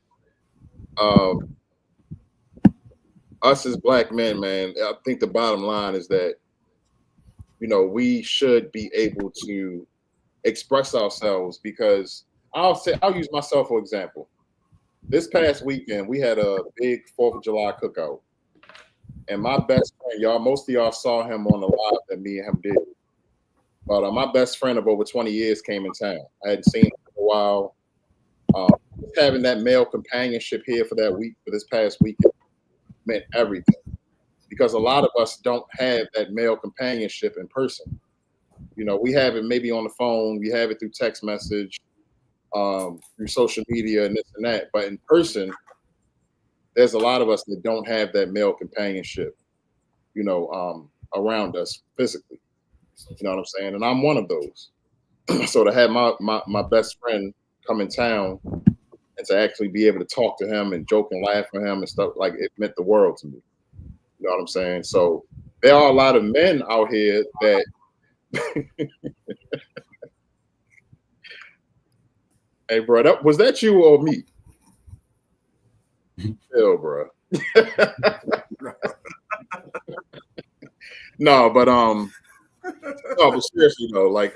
us as black men, man, I think the bottom line is that we should be able to express ourselves, because I'll use myself for example. This past weekend we had a big 4th of July cookout, and my best friend, most of y'all saw him on the live that me and him did. But my best friend of over 20 years came in town. I hadn't seen him in a while. Having that male companionship here for this past weekend meant everything, because a lot of us don't have that male companionship in person. We have it maybe on the phone, we have it through text message, through social media and this and that. But in person, there's a lot of us that don't have that male companionship, around us physically. You know what I'm saying? And I'm one of those. So to have my best friend come in town and to actually be able to talk to him and joke and laugh with him and stuff, like, it meant the world to me. You know what I'm saying? So there are a lot of men out here that hey, bro, was that you or me? Chill, bro. No, but seriously though, like,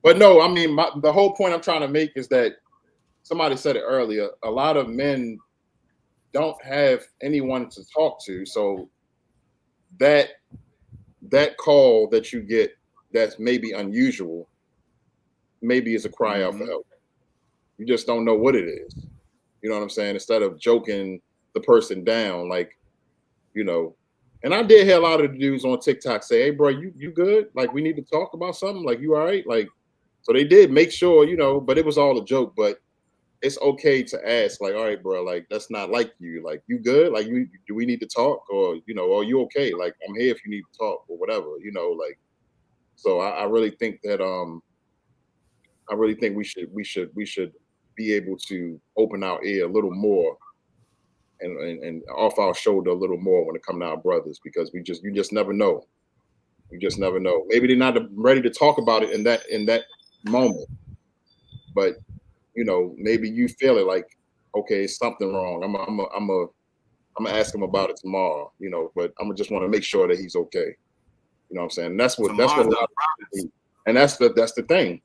but no, I mean, the whole point I'm trying to make is that somebody said it earlier. A lot of men don't have anyone to talk to, so that call that you get that's maybe unusual, maybe is a cry out for help. You just don't know what it is. You know what I'm saying? Instead of joking the person down, like, and I did hear a lot of the dudes on TikTok say, hey, bro, you good? Like, we need to talk about something. Like, you all right? Like, so they did make sure, but it was all a joke. But it's okay to ask, like, all right, bro, like, that's not like you. Like, you good? Like, do we need to talk? Or, are you okay? Like, I'm here if you need to talk or whatever, like. So I really think that we should be able to open our ear a little more and off our shoulder a little more when it comes to our brothers, because you just never know. You just never know. Maybe they're not ready to talk about it in that moment, but maybe you feel it, like, okay, it's something wrong. I'm gonna ask him about it tomorrow, but I'm gonna just want to make sure that he's okay. You know what I'm saying? And that's what a lot of people do. And that's the thing.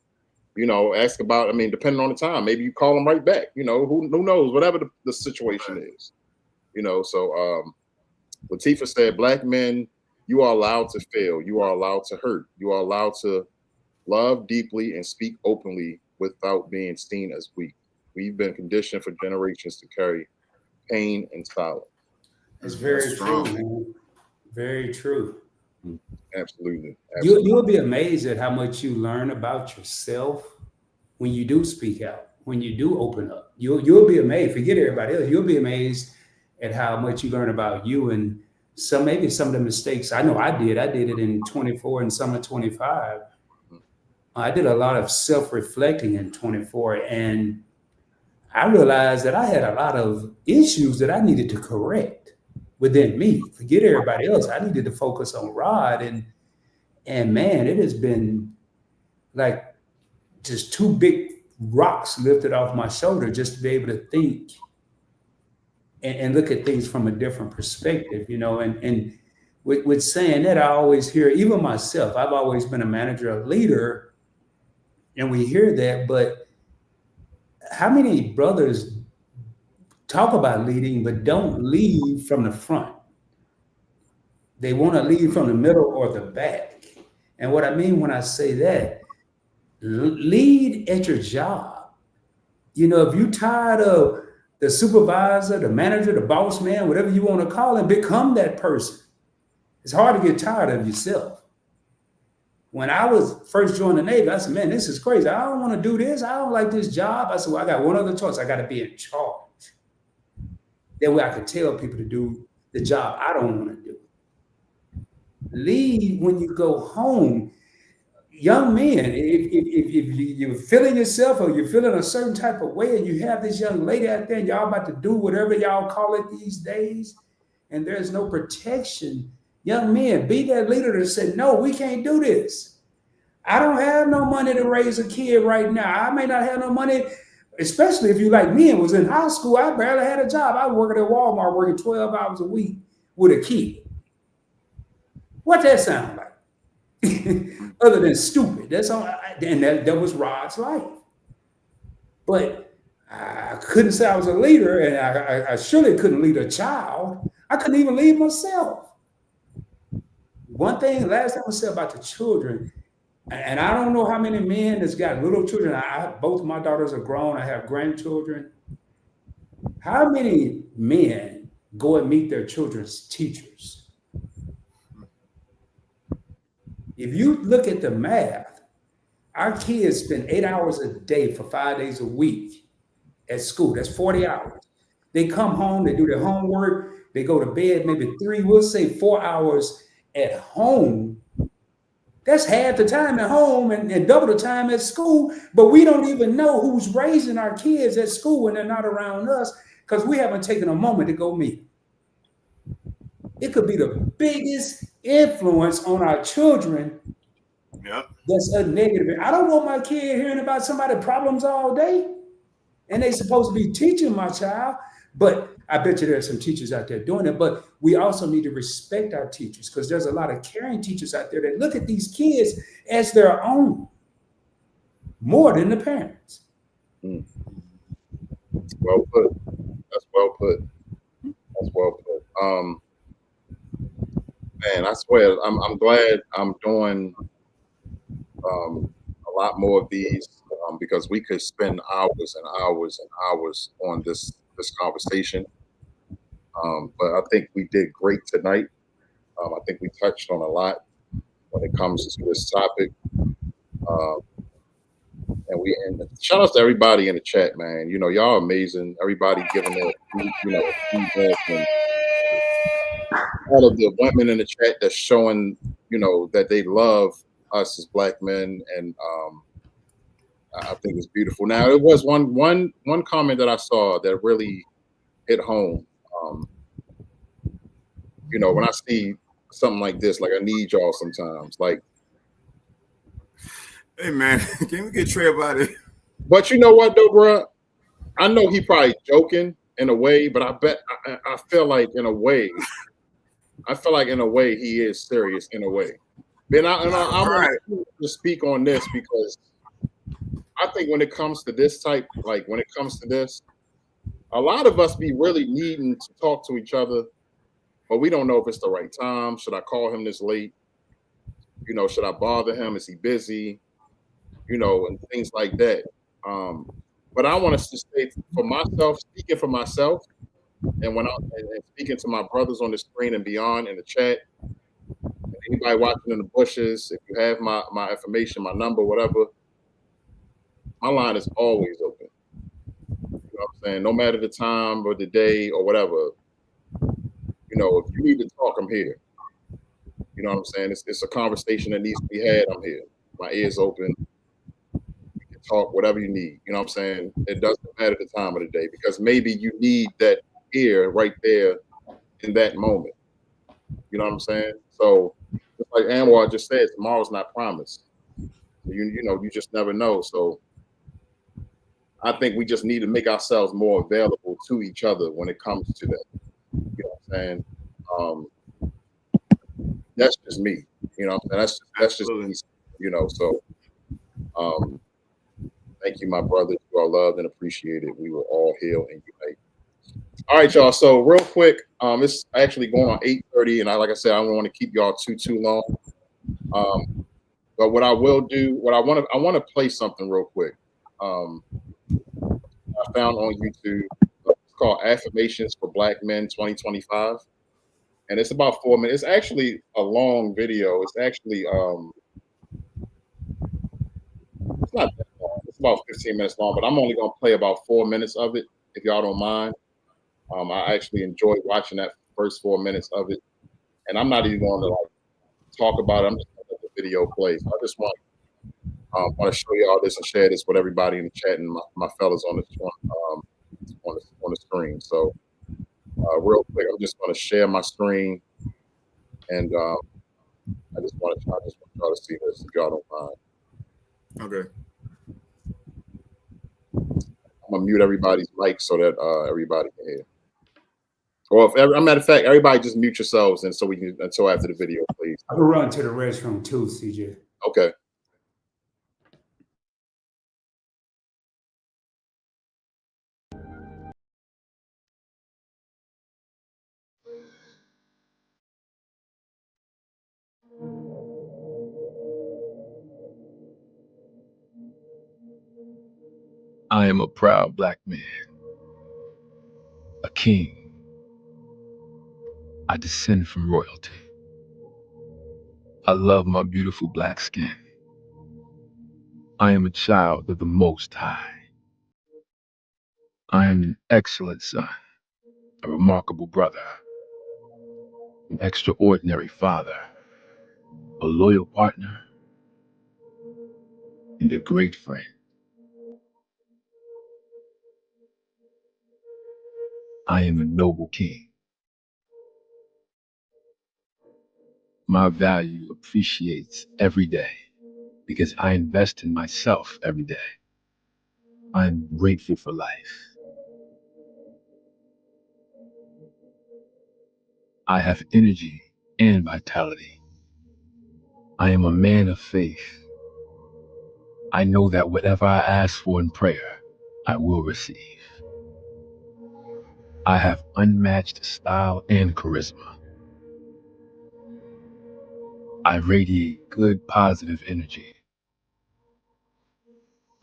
Ask about, I mean, depending on the time, maybe you call them right back, who knows, whatever the situation is, so Latifah said, black men, you are allowed to fail. You are allowed to hurt. You are allowed to love deeply and speak openly without being seen as weak. We've been conditioned for generations to carry pain and silence. It's very true, man. Very true. Absolutely. You'll be amazed at how much you learn about yourself when you do speak out, when you do open up. You'll be amazed. Forget everybody else. You'll be amazed at how much you learn about you, and maybe some of the mistakes. I know I did it in 24 and some of 25. I did a lot of self-reflecting in 24, and I realized that I had a lot of issues that I needed to correct within me. Forget everybody else. I needed to focus on Rod, and And man, it has been like just two big rocks lifted off my shoulder just to be able to think and look at things from a different perspective, you know. And with saying that, I always hear, even myself, I've always been a manager, a leader, and we hear that, but how many brothers talk about leading but don't lead from the front? They want to lead from the middle or the back. And what I mean when I say that, lead at your job. You know, if you're tired of the supervisor, the manager, the boss man, whatever you want to call him, become that person. It's hard to get tired of yourself. When I was first joining the Navy, I said, man, this is crazy. I don't want to do this. I don't like this job. I said, well, I got one other choice. I got to be in charge. That way I could tell people to do the job I don't want to do. Lead when you go home. Young men, if you're feeling yourself or you're feeling a certain type of way and you have this young lady out there and y'all about to do whatever y'all call it these days, and there's no protection, young men, be that leader that said, no, we can't do this. I don't have no money to raise a kid right now. I may not have no money, especially if you like me and was in high school. I barely had a job. I was working at Walmart, working 12 hours a week with a kid. What that sound like? Other than stupid. That's all. And that was Rod's life. But I couldn't say I was a leader, and I surely couldn't lead a child. I couldn't even lead myself. One thing, last time I said about the children, and I don't know how many men that's got little children. Both my daughters are grown. I have grandchildren. How many men go and meet their children's teachers? If you look at the math, our kids spend 8 hours a day for 5 days a week at school. That's 40 hours. They come home, they do their homework, they go to bed, maybe 3, we'll say 4 hours at home. That's half the time at home and double the time at school. But we don't even know who's raising our kids at school when they're not around us because we haven't taken a moment to go meet. It could be the biggest influence on our children. Yep. That's a negative. I don't want my kid hearing about somebody's problems all day. And they supposed to be teaching my child. But I bet you there's some teachers out there doing it. But we also need to respect our teachers because there's a lot of caring teachers out there that look at these kids as their own more than the parents. Well put. That's well put. That's well put. Man, I swear, I'm glad I'm doing a lot more of these because we could spend hours and hours and hours on this conversation. But I think we did great tonight. I think we touched on a lot when it comes to this topic. And shout out to everybody in the chat, man. You know, y'all amazing. Everybody giving their feedback and all of the women in the chat that's showing, you know, that they love us as black men, and I think it's beautiful. Now, it was one comment that I saw that really hit home. You know, when I see something like this, like I need y'all sometimes, like. Hey man, can we get Trey about it? But you know what, though, bro? I know he probably joking in a way, but I feel like in a way. I feel like in a way he is serious in a way. And I want to speak on this because I think when it comes to this type, like when it comes to this, a lot of us be really needing to talk to each other, but we don't know if it's the right time. Should I call him this late? You know, should I bother him? Is he busy? You know, and things like that. But I want us to say for myself, speaking for myself, and speaking to my brothers on the screen and beyond in the chat, and anybody watching in the bushes, if you have my information, my number, whatever, my line is always open. You know what I'm saying? No matter the time or the day or whatever, you know, if you need to talk, I'm here. You know what I'm saying? It's a conversation that needs to be had. I'm here. My ears open. You can talk whatever you need. You know what I'm saying? It doesn't matter the time of the day because maybe you need that ear right there in that moment. You know what I'm saying? So just like Anwar just said, tomorrow's not promised. You just never know. So I think we just need to make ourselves more available to each other when it comes to that. You know what I'm saying? That's just me. You know what I'm saying? That's just me, so thank you, my brothers. You are loved and appreciated. We will all heal and unite. All right, y'all. So real quick, it's actually going on 8:30, and like I said, I don't want to keep y'all too long. But what I will do, I want to play something real quick. I found on YouTube. It's called Affirmations for Black Men 2025, and it's about 4 minutes. It's actually a long video. It's actually it's not that long. It's about 15 minutes long, but I'm only gonna play about 4 minutes of it, if y'all don't mind. I actually enjoyed watching that first 4 minutes of it, and I'm not even going to talk about it. I'm just gonna let the video play. So I just want to show y'all this and share this with everybody in the chat and my fellas on the screen. So real quick, I'm just going to share my screen, and I just want y'all to see this if y'all don't mind. Okay. I'm gonna mute everybody's mic so that everybody can hear. Or if as a matter of fact, everybody just mute yourselves, and so we can until after the video, please. I'll run to the restroom too, CJ. Okay. I am a proud Black man, a king. I descend from royalty. I love my beautiful Black skin. I am a child of the Most High. I am an excellent son, a remarkable brother, an extraordinary father, a loyal partner, and a great friend. I am a noble king. My value appreciates every day because I invest in myself every day. I am grateful for life. I have energy and vitality. I am a man of faith. I know that whatever I ask for in prayer, I will receive. I have unmatched style and charisma. I radiate good, positive energy.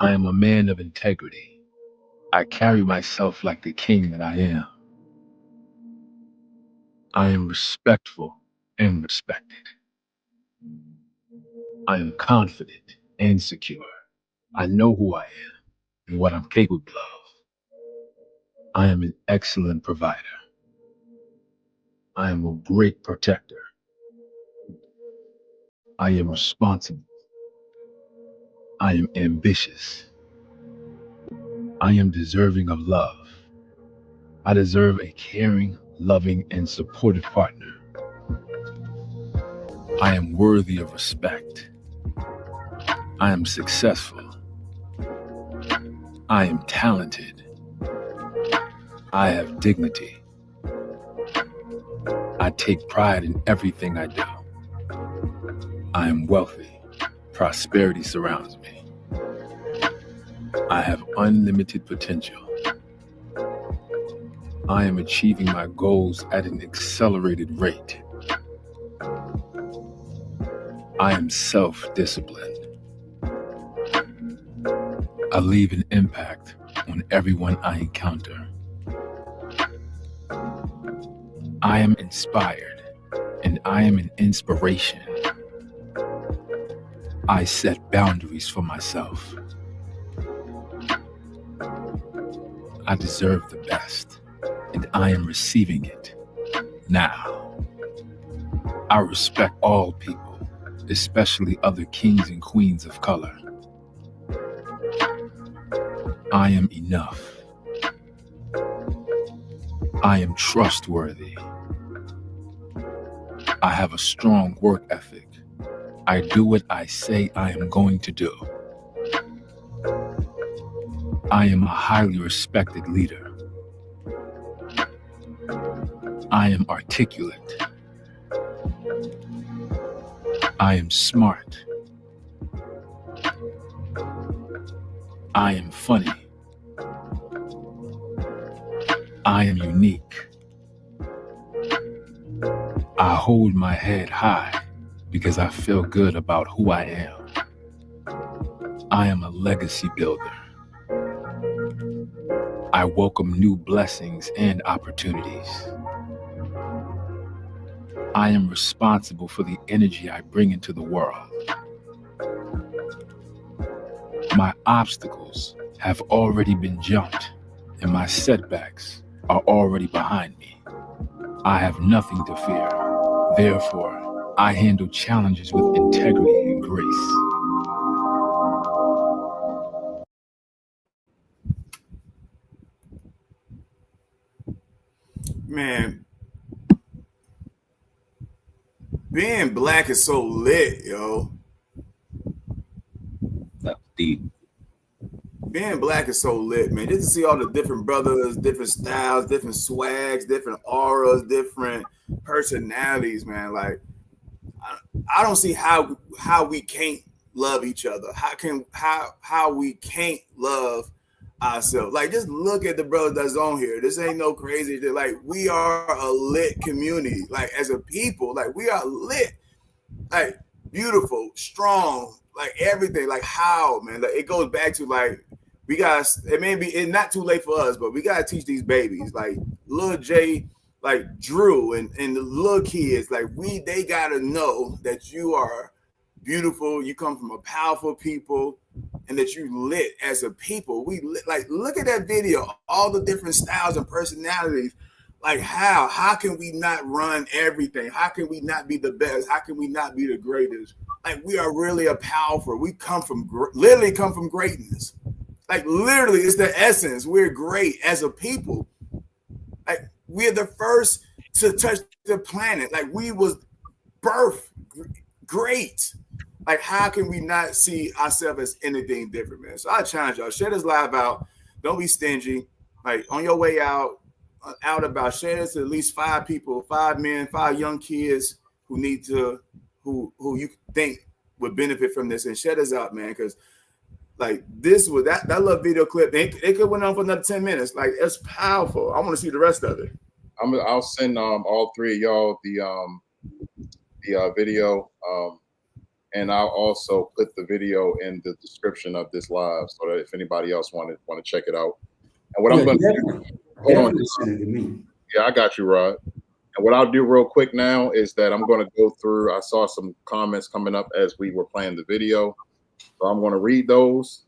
I am a man of integrity. I carry myself like the king that I am. I am respectful and respected. I am confident and secure. I know who I am and what I'm capable of. I am an excellent provider. I am a great protector. I am responsible. I am ambitious. I am deserving of love. I deserve a caring, loving, and supportive partner. I am worthy of respect. I am successful. I am talented. I have dignity. I take pride in everything I do. I am wealthy. Prosperity surrounds me. I have unlimited potential. I am achieving my goals at an accelerated rate. I am self-disciplined. I leave an impact on everyone I encounter. I am inspired, and I am an inspiration. I set boundaries for myself. I deserve the best, and I am receiving it now. I respect all people, especially other kings and queens of color. I am enough. I am trustworthy. I have a strong work ethic. I do what I say I am going to do. I am a highly respected leader. I am articulate. I am smart. I am funny. I am unique. I hold my head high because I feel good about who I am. I am a legacy builder. I welcome new blessings and opportunities. I am responsible for the energy I bring into the world. My obstacles have already been jumped, and my setbacks are already behind me. I have nothing to fear. Therefore, I handle challenges with integrity and grace. Man, being black is so lit, yo. That's deep. Being black is so lit, man. Just to see all the different brothers, different styles, different swags, different auras, different personalities, man. Like, I don't see how we can't love each other. How we can't love ourselves. Like, just look at the brothers that's on here. This ain't no crazy shit. Like, we are a lit community. Like, as a people, like, we are lit. Like, beautiful, strong, like everything. Like, how, man? Like, it goes back to, like, we got, it may be, it's not too late for us, but we got to teach these babies, like Lil J, like Drew and the little kids, like they got to know that you are beautiful. You come from a powerful people and that you lit as a people. We lit, like, look at that video, all the different styles and personalities. Like, how can we not run everything? How can we not be the best? How can we not be the greatest? Like, we are really a powerful, we come from, literally come from greatness. Like, literally, it's the essence. We're great as a people. Like, we're the first to touch the planet. Like, we was birthed great. Like, how can we not see ourselves as anything different, man? So I challenge y'all, share this live out. Don't be stingy. Like, on your way out about, share this to at least 5 people, 5 men, 5 young kids who need to, who you think would benefit from this, and share this out, man, because like, this was that little video clip. It could went on for another 10 minutes. Like, it's powerful. I want to see the rest of it. I'll send all 3 of y'all the video, and I'll also put the video in the description of this live, so that if anybody else want to check it out. And what I'm going to do, hold on, send it to me. Yeah, I got you, Rod. And what I'll do real quick now is that I'm going to go through. I saw some comments coming up as we were playing the video. So I'm going to read those.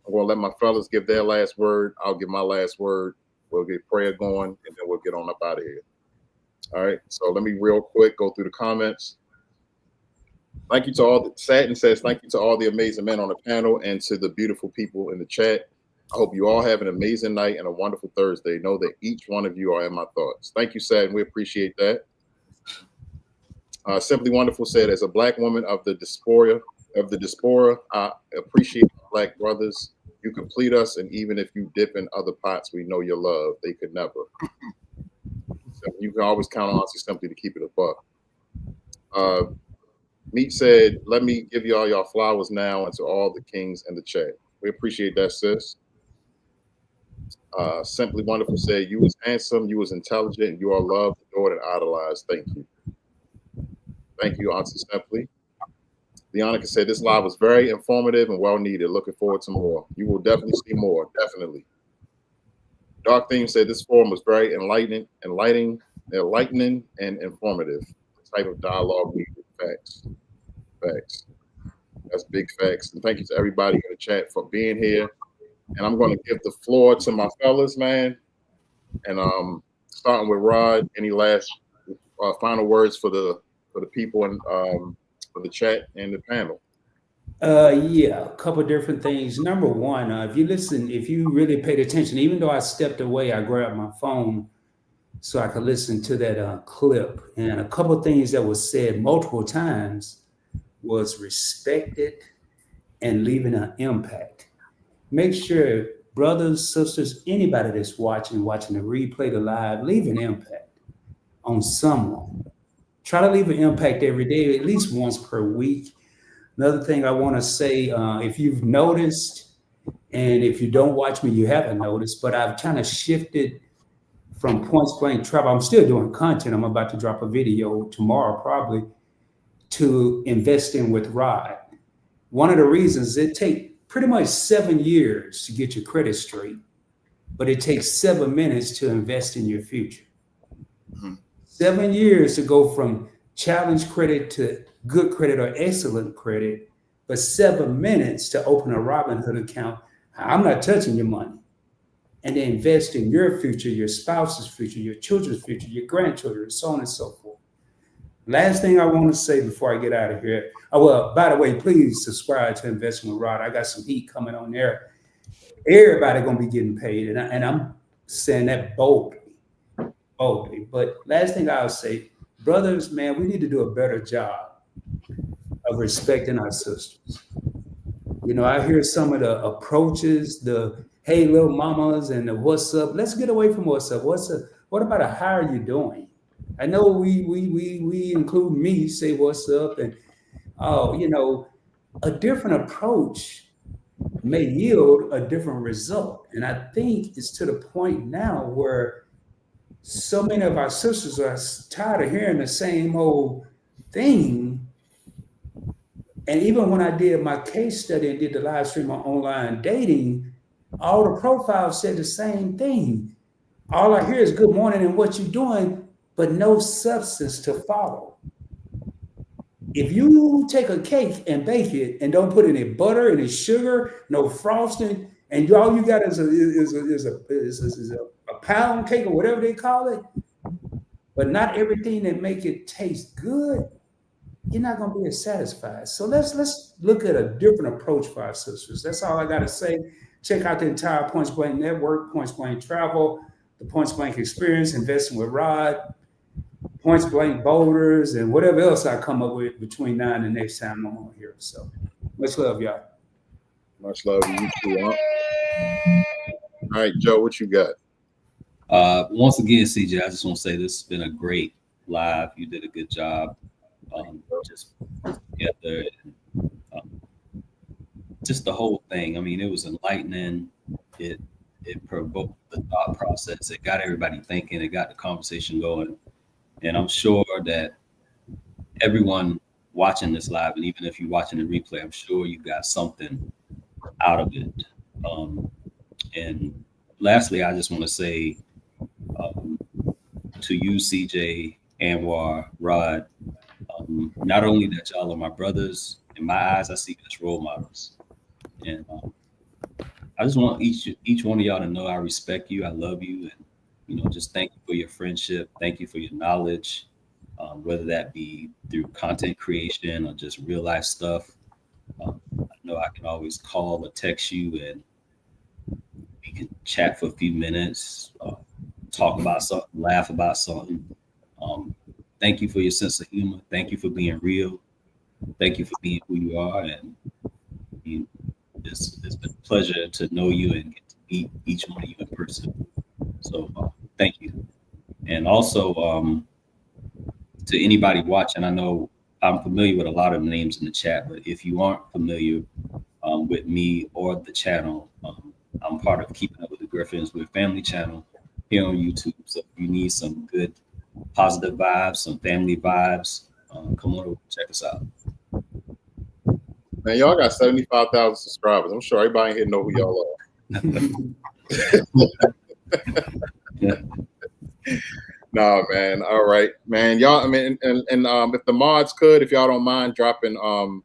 I'm going to let my fellas give their last word. I'll give my last word. We'll get prayer going, and then we'll get on up out of here. All right. So let me real quick go through the comments. Thank you to all. Satin says, thank you to all the amazing men on the panel and to the beautiful people in the chat. I hope you all have an amazing night and a wonderful Thursday. Know that each one of you are in my thoughts. Thank you, Satin. We appreciate that. Simply Wonderful said, as a black woman of the diaspora, I appreciate black brothers. You complete us, and even if you dip in other pots, we know your love. They could never. So you can always count on Auntie Simply to keep it a buck. Meat said, let me give y'all flowers now, and to all the kings in the chat. We appreciate that, sis. Simply Wonderful said, you was handsome, you was intelligent, and you are loved, adored, and idolized. Thank you. Thank you, Auntie Simply. Leonica said, this live was very informative and well needed. Looking forward to more. You will definitely see more, definitely. Dark Theme said, this forum was very enlightening and informative. The type of dialogue we need. Facts. That's big facts. And thank you to everybody in the chat for being here. And I'm going to give the floor to my fellas, man. And starting with Rod, any last final words for the people and for the chat and the panel? Yeah, a couple of different things. Number one, if you really paid attention, even though I stepped away, I grabbed my phone so I could listen to that clip. And a couple of things that was said multiple times was respected and leaving an impact. Make sure, brothers, sisters, anybody that's watching the replay, the live, leave an impact on someone. Try to leave an impact every day, at least once per week. Another thing I want to say, if you've noticed, and if you don't watch me, you haven't noticed, but I've kind of shifted from Points Blank Travel. I'm still doing content. I'm about to drop a video tomorrow, probably, to investing with Rod. One of the reasons it takes pretty much 7 years to get your credit straight, but it takes 7 minutes to invest in your future. 7 years to go from challenge credit to good credit or excellent credit, but 7 minutes to open a Robinhood account. I'm not touching your money. And then invest in your future, your spouse's future, your children's future, your grandchildren, so on and so forth. Last thing I want to say before I get out of here. Oh, well, by the way, please subscribe to Investing with Rod. I got some heat coming on there. Everybody going to be getting paid. And I'm saying that boldly. But last thing I'll say, brothers, man, we need to do a better job of respecting our sisters. You know, I hear some of the approaches, the hey, little mamas, and the what's up. Let's get away from what's up. What's up? What about a how are you doing? I know we include me, say what's up, and you know, a different approach may yield a different result. And I think it's to the point now where so many of our sisters are tired of hearing the same old thing. And even when I did my case study and did the live stream on online dating, all the profiles said the same thing. All I hear is good morning and what you're doing, but no substance to follow. If you take a cake and bake it and don't put any butter, any sugar, no frosting, and all you got is a pound cake or whatever they call it, but not everything that make it taste good, you're not going to be as satisfied. So let's look at a different approach for our sisters. That's all I got to say. Check out the entire Points Blank Network, Points Blank Travel, the Points Blank Experience, Investing with Rod, Points Blank Boulders, and whatever else I come up with between now and the next time I'm on here. So much love, y'all. Much love to you too, huh? All right, Joe, what you got? Once again, CJ, I just want to say this has been a great live. You did a good job. Just together, just the whole thing. I mean, it was enlightening. It provoked the thought process. It got everybody thinking. It got the conversation going. And I'm sure that everyone watching this live, and even if you're watching the replay, I'm sure you got something out of it. And lastly, I just want to say to you, CJ, Anwar, Rod, not only that y'all are my brothers, in my eyes, I see you as role models. And I just want each one of y'all to know I respect you, I love you, and just thank you for your friendship, thank you for your knowledge, whether that be through content creation or just real life stuff. I know I can always call or text you, and we can chat for a few minutes, talk about something, laugh about something. Thank you for your sense of humor. Thank you for being real. Thank you for being who you are. And it's been a pleasure to know you and get to meet each one of you in person. So thank you. And also to anybody watching, I know I'm familiar with a lot of names in the chat, but if you aren't familiar with me or the channel, I'm part of Keeping Up with the Griffins. We're a family channel here on YouTube. So if you need some good positive vibes, some family vibes, come on over, check us out. Man, y'all got 75,000 subscribers. I'm sure everybody here know who y'all are. Nah, man. All right, man. Y'all, I mean, and if the mods could, if y'all don't mind dropping all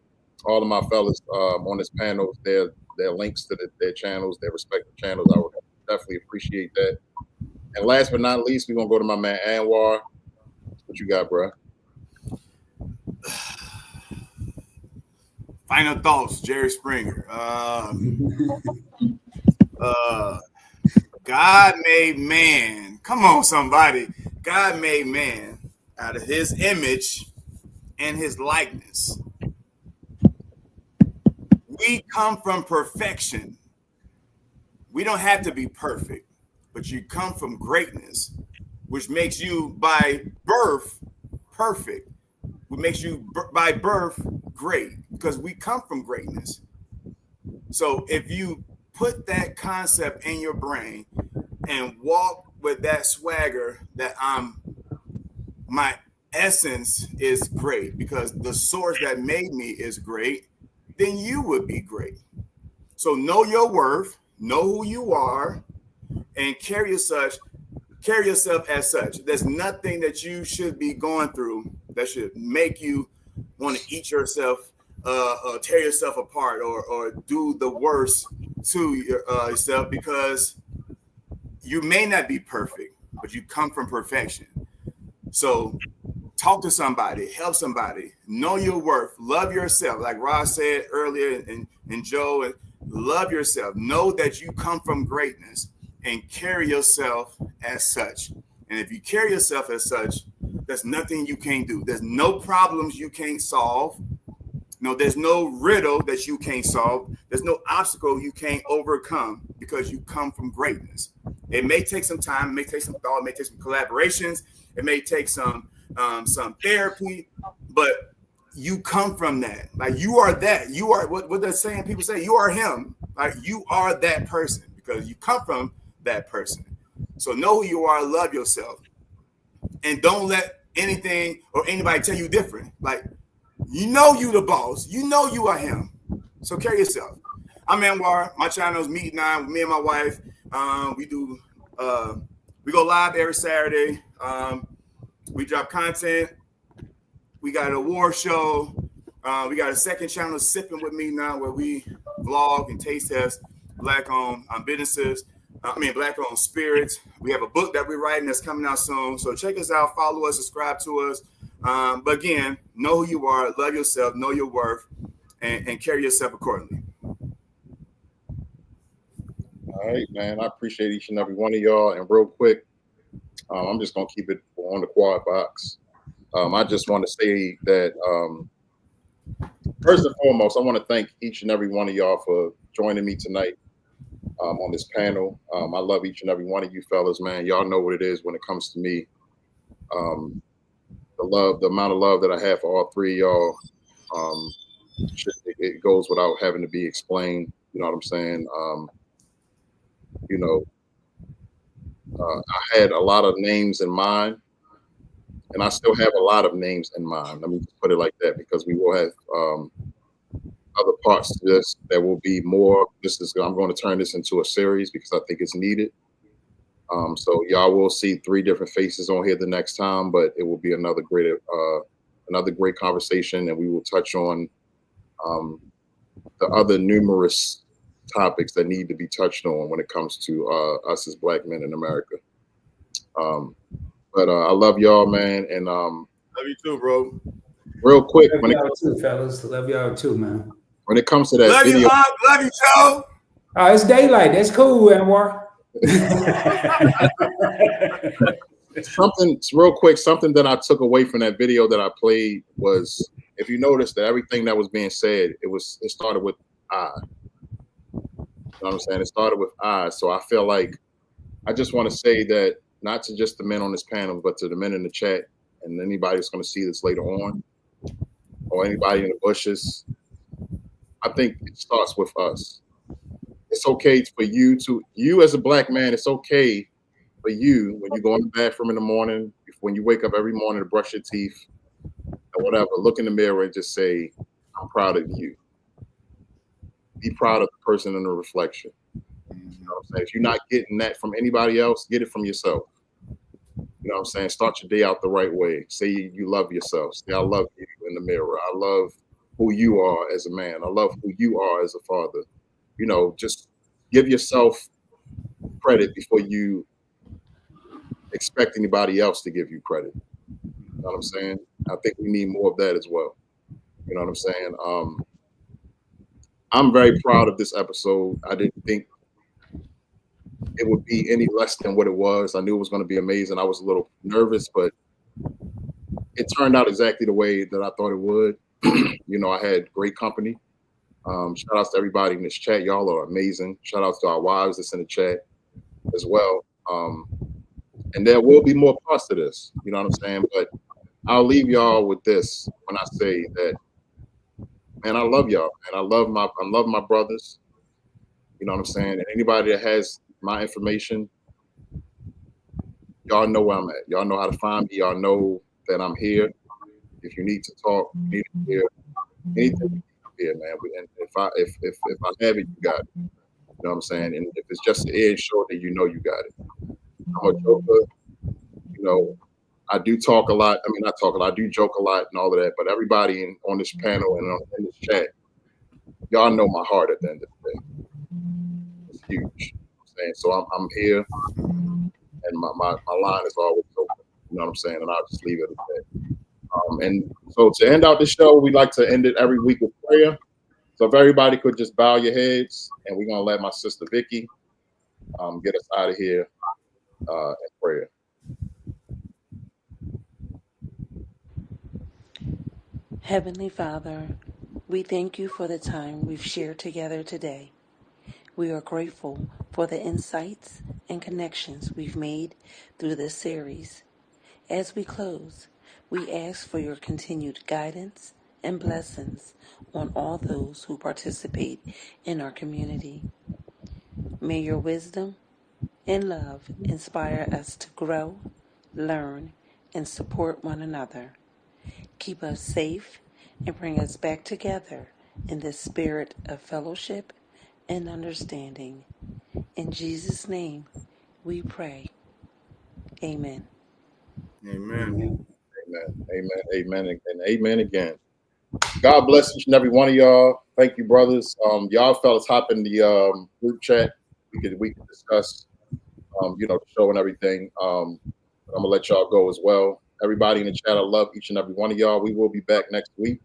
of my fellas on this panel, their links to their channels, their respective channels, I would definitely appreciate that. And last but not least, we're gonna go to my man Anwar. What you got, bro? Final thoughts, Jerry Springer. God made man. Come on, somebody. God made man out of his image and his likeness. we come from perfection. We don't have to be perfect, but you come from greatness, which makes you by birth perfect, which makes you by birth great, because we come from greatness. So if you put that concept in your brain and walk with that swagger that my essence is great because the source that made me is great, then you would be great. So know your worth, know who you are, and carry yourself as such. There's nothing that you should be going through that should make you want to eat yourself, tear yourself apart, or do the worst to yourself, because you may not be perfect, but you come from perfection. So talk to somebody, help somebody, know your worth, love yourself. Like Ross said earlier, and Joe, and love yourself. Know that you come from greatness and carry yourself as such. And if you carry yourself as such, there's nothing you can't do. There's no problems you can't solve. No, there's no riddle that you can't solve. There's no obstacle you can't overcome because you come from greatness. It may take some time, it may take some thought, it may take some collaborations, it may take some therapy, but you come from that. Like you are that. You are what they're saying. People say you are him. Like you are that person because you come from that person. So know who you are, love yourself, and don't let anything or anybody tell you different. Like you know you the boss. You know you are him. So carry yourself. I'm Anwar. My channel is Meet Nine with me and my wife. We go live every Saturday. We drop content. We got an award show. We got a second channel, Sipping with Me Now, where we vlog and taste test Black-owned businesses. Black-owned spirits. We have a book that we're writing that's coming out soon. So check us out, follow us, subscribe to us. But again, know who you are, love yourself, know your worth, and carry yourself accordingly. All right, man. I appreciate each and every one of y'all. And real quick, I'm just gonna keep it on the quad box. I just want to say that first and foremost, I want to thank each and every one of y'all for joining me tonight on this panel. I love each and every one of you fellas, man. Y'all know what it is when it comes to me. The amount of love that I have for all three of y'all, it goes without having to be explained. You know what I'm saying? I had a lot of names in mind, and I still have a lot of names in mind. Let me just put it like that, because we will have other parts to this. There will be more. I'm going to turn this into a series because I think it's needed. So y'all will see 3 different faces on here the next time, but it will be another great conversation, and we will touch on the other numerous topics that need to be touched on when it comes to us as Black men in America. But I love y'all, man, and love you too, bro. Real quick, Love y'all too, fellas. Love y'all too, man. When it comes to that Love video, you, love you, Joe. Oh, it's daylight. That's cool, Anwar. something that I took away from that video that I played was, if you notice that everything that was being said, it started with I. You know what I'm saying? It started with I. So I feel like I just want to say that, not to just the men on this panel, but to the men in the chat and anybody that's going to see this later on, or anybody in the bushes. I think it starts with us. It's okay for you as a Black man, it's okay for you when you go in the bathroom in the morning, when you wake up every morning to brush your teeth or whatever, look in the mirror and just say, I'm proud of you. Be proud of the person in the reflection. You know what I'm saying? If you're not getting that from anybody else, get it from yourself. You know what I'm saying? Start your day out the right way. Say you love yourself. Say, I love you in the mirror. I love who you are as a man. I love who you are as a father. You know, just give yourself credit before you expect anybody else to give you credit. You know what I'm saying? I think we need more of that as well. You know what I'm saying? I'm very proud of this episode. I didn't think it would be any less than what it was. I knew it was going to be amazing. I was a little nervous, but it turned out exactly the way that I thought it would. You know, I had great company. Shout outs to everybody in this chat. Y'all are amazing. Shout outs to our wives that's in the chat as well. And there will be more parts to this. You know what I'm saying? But I'll leave y'all with this when I say that, man, I love y'all, and I love my brothers. You know what I'm saying? And anybody that has my information, y'all know where I'm at. Y'all know how to find me. Y'all know that I'm here. If you need to talk, you need to hear anything, I'm here, man. And if I have it, you got it. You know what I'm saying? And if it's just an ear and shoulder, you know you got it. I'm a joker. You know, I do talk a lot. I mean, not talk a lot. I do joke a lot and all of that. But everybody on this panel and in this chat, y'all know my heart at the end of the day. It's huge. You know what I'm saying? So I'm here, and my line is always open. You know what I'm saying? And I'll just leave it at that. And so to end out the show, we like to end it every week with prayer. So if everybody could just bow your heads, and we're gonna let my sister Vicky get us out of here in prayer. Heavenly Father, we thank you for the time we've shared together today. We are grateful for the insights and connections we've made through this series. As we close, we ask for your continued guidance and blessings on all those who participate in our community. May your wisdom and love inspire us to grow, learn, and support one another. Keep us safe and bring us back together in the spirit of fellowship and understanding. In Jesus' name we pray. Amen. Amen. Amen. Amen. Amen. And amen again. God bless each and every one of y'all. Thank you, brothers. Y'all fellas hop in the group chat. We can discuss the show and everything. I'm gonna let y'all go as well. Everybody in the chat, I love each and every one of y'all. We will be back next week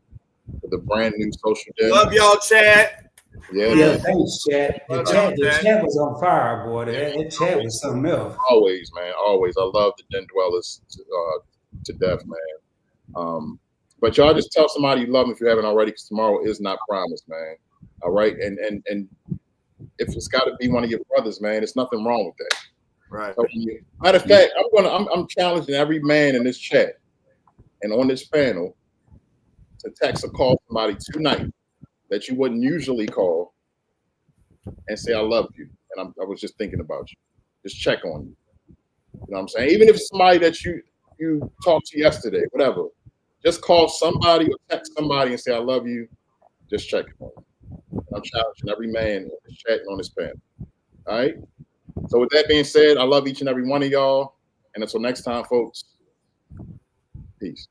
with a brand new social den. Love y'all, Chad. Yeah, thanks, Chad. The chat was on fire, boy. That chat was something else. Always, man. Always. I love the Den Dwellers to death, man. But y'all just tell somebody you love them if you haven't already, because tomorrow is not promised, man. All right. And if it's got to be one of your brothers, man, there's nothing wrong with that. Right. Matter of fact, I'm challenging every man in this chat and on this panel to text or call somebody tonight that you wouldn't usually call and say, I love you. And I was just thinking about you. Just check on you. You know what I'm saying? Even if it's somebody that you talked to yesterday, whatever. Just call somebody or text somebody and say, I love you. Just check on you. I'm challenging every man in this chat and on this panel. All right? So with that being said, I love each and every one of y'all. And until next time, folks, peace.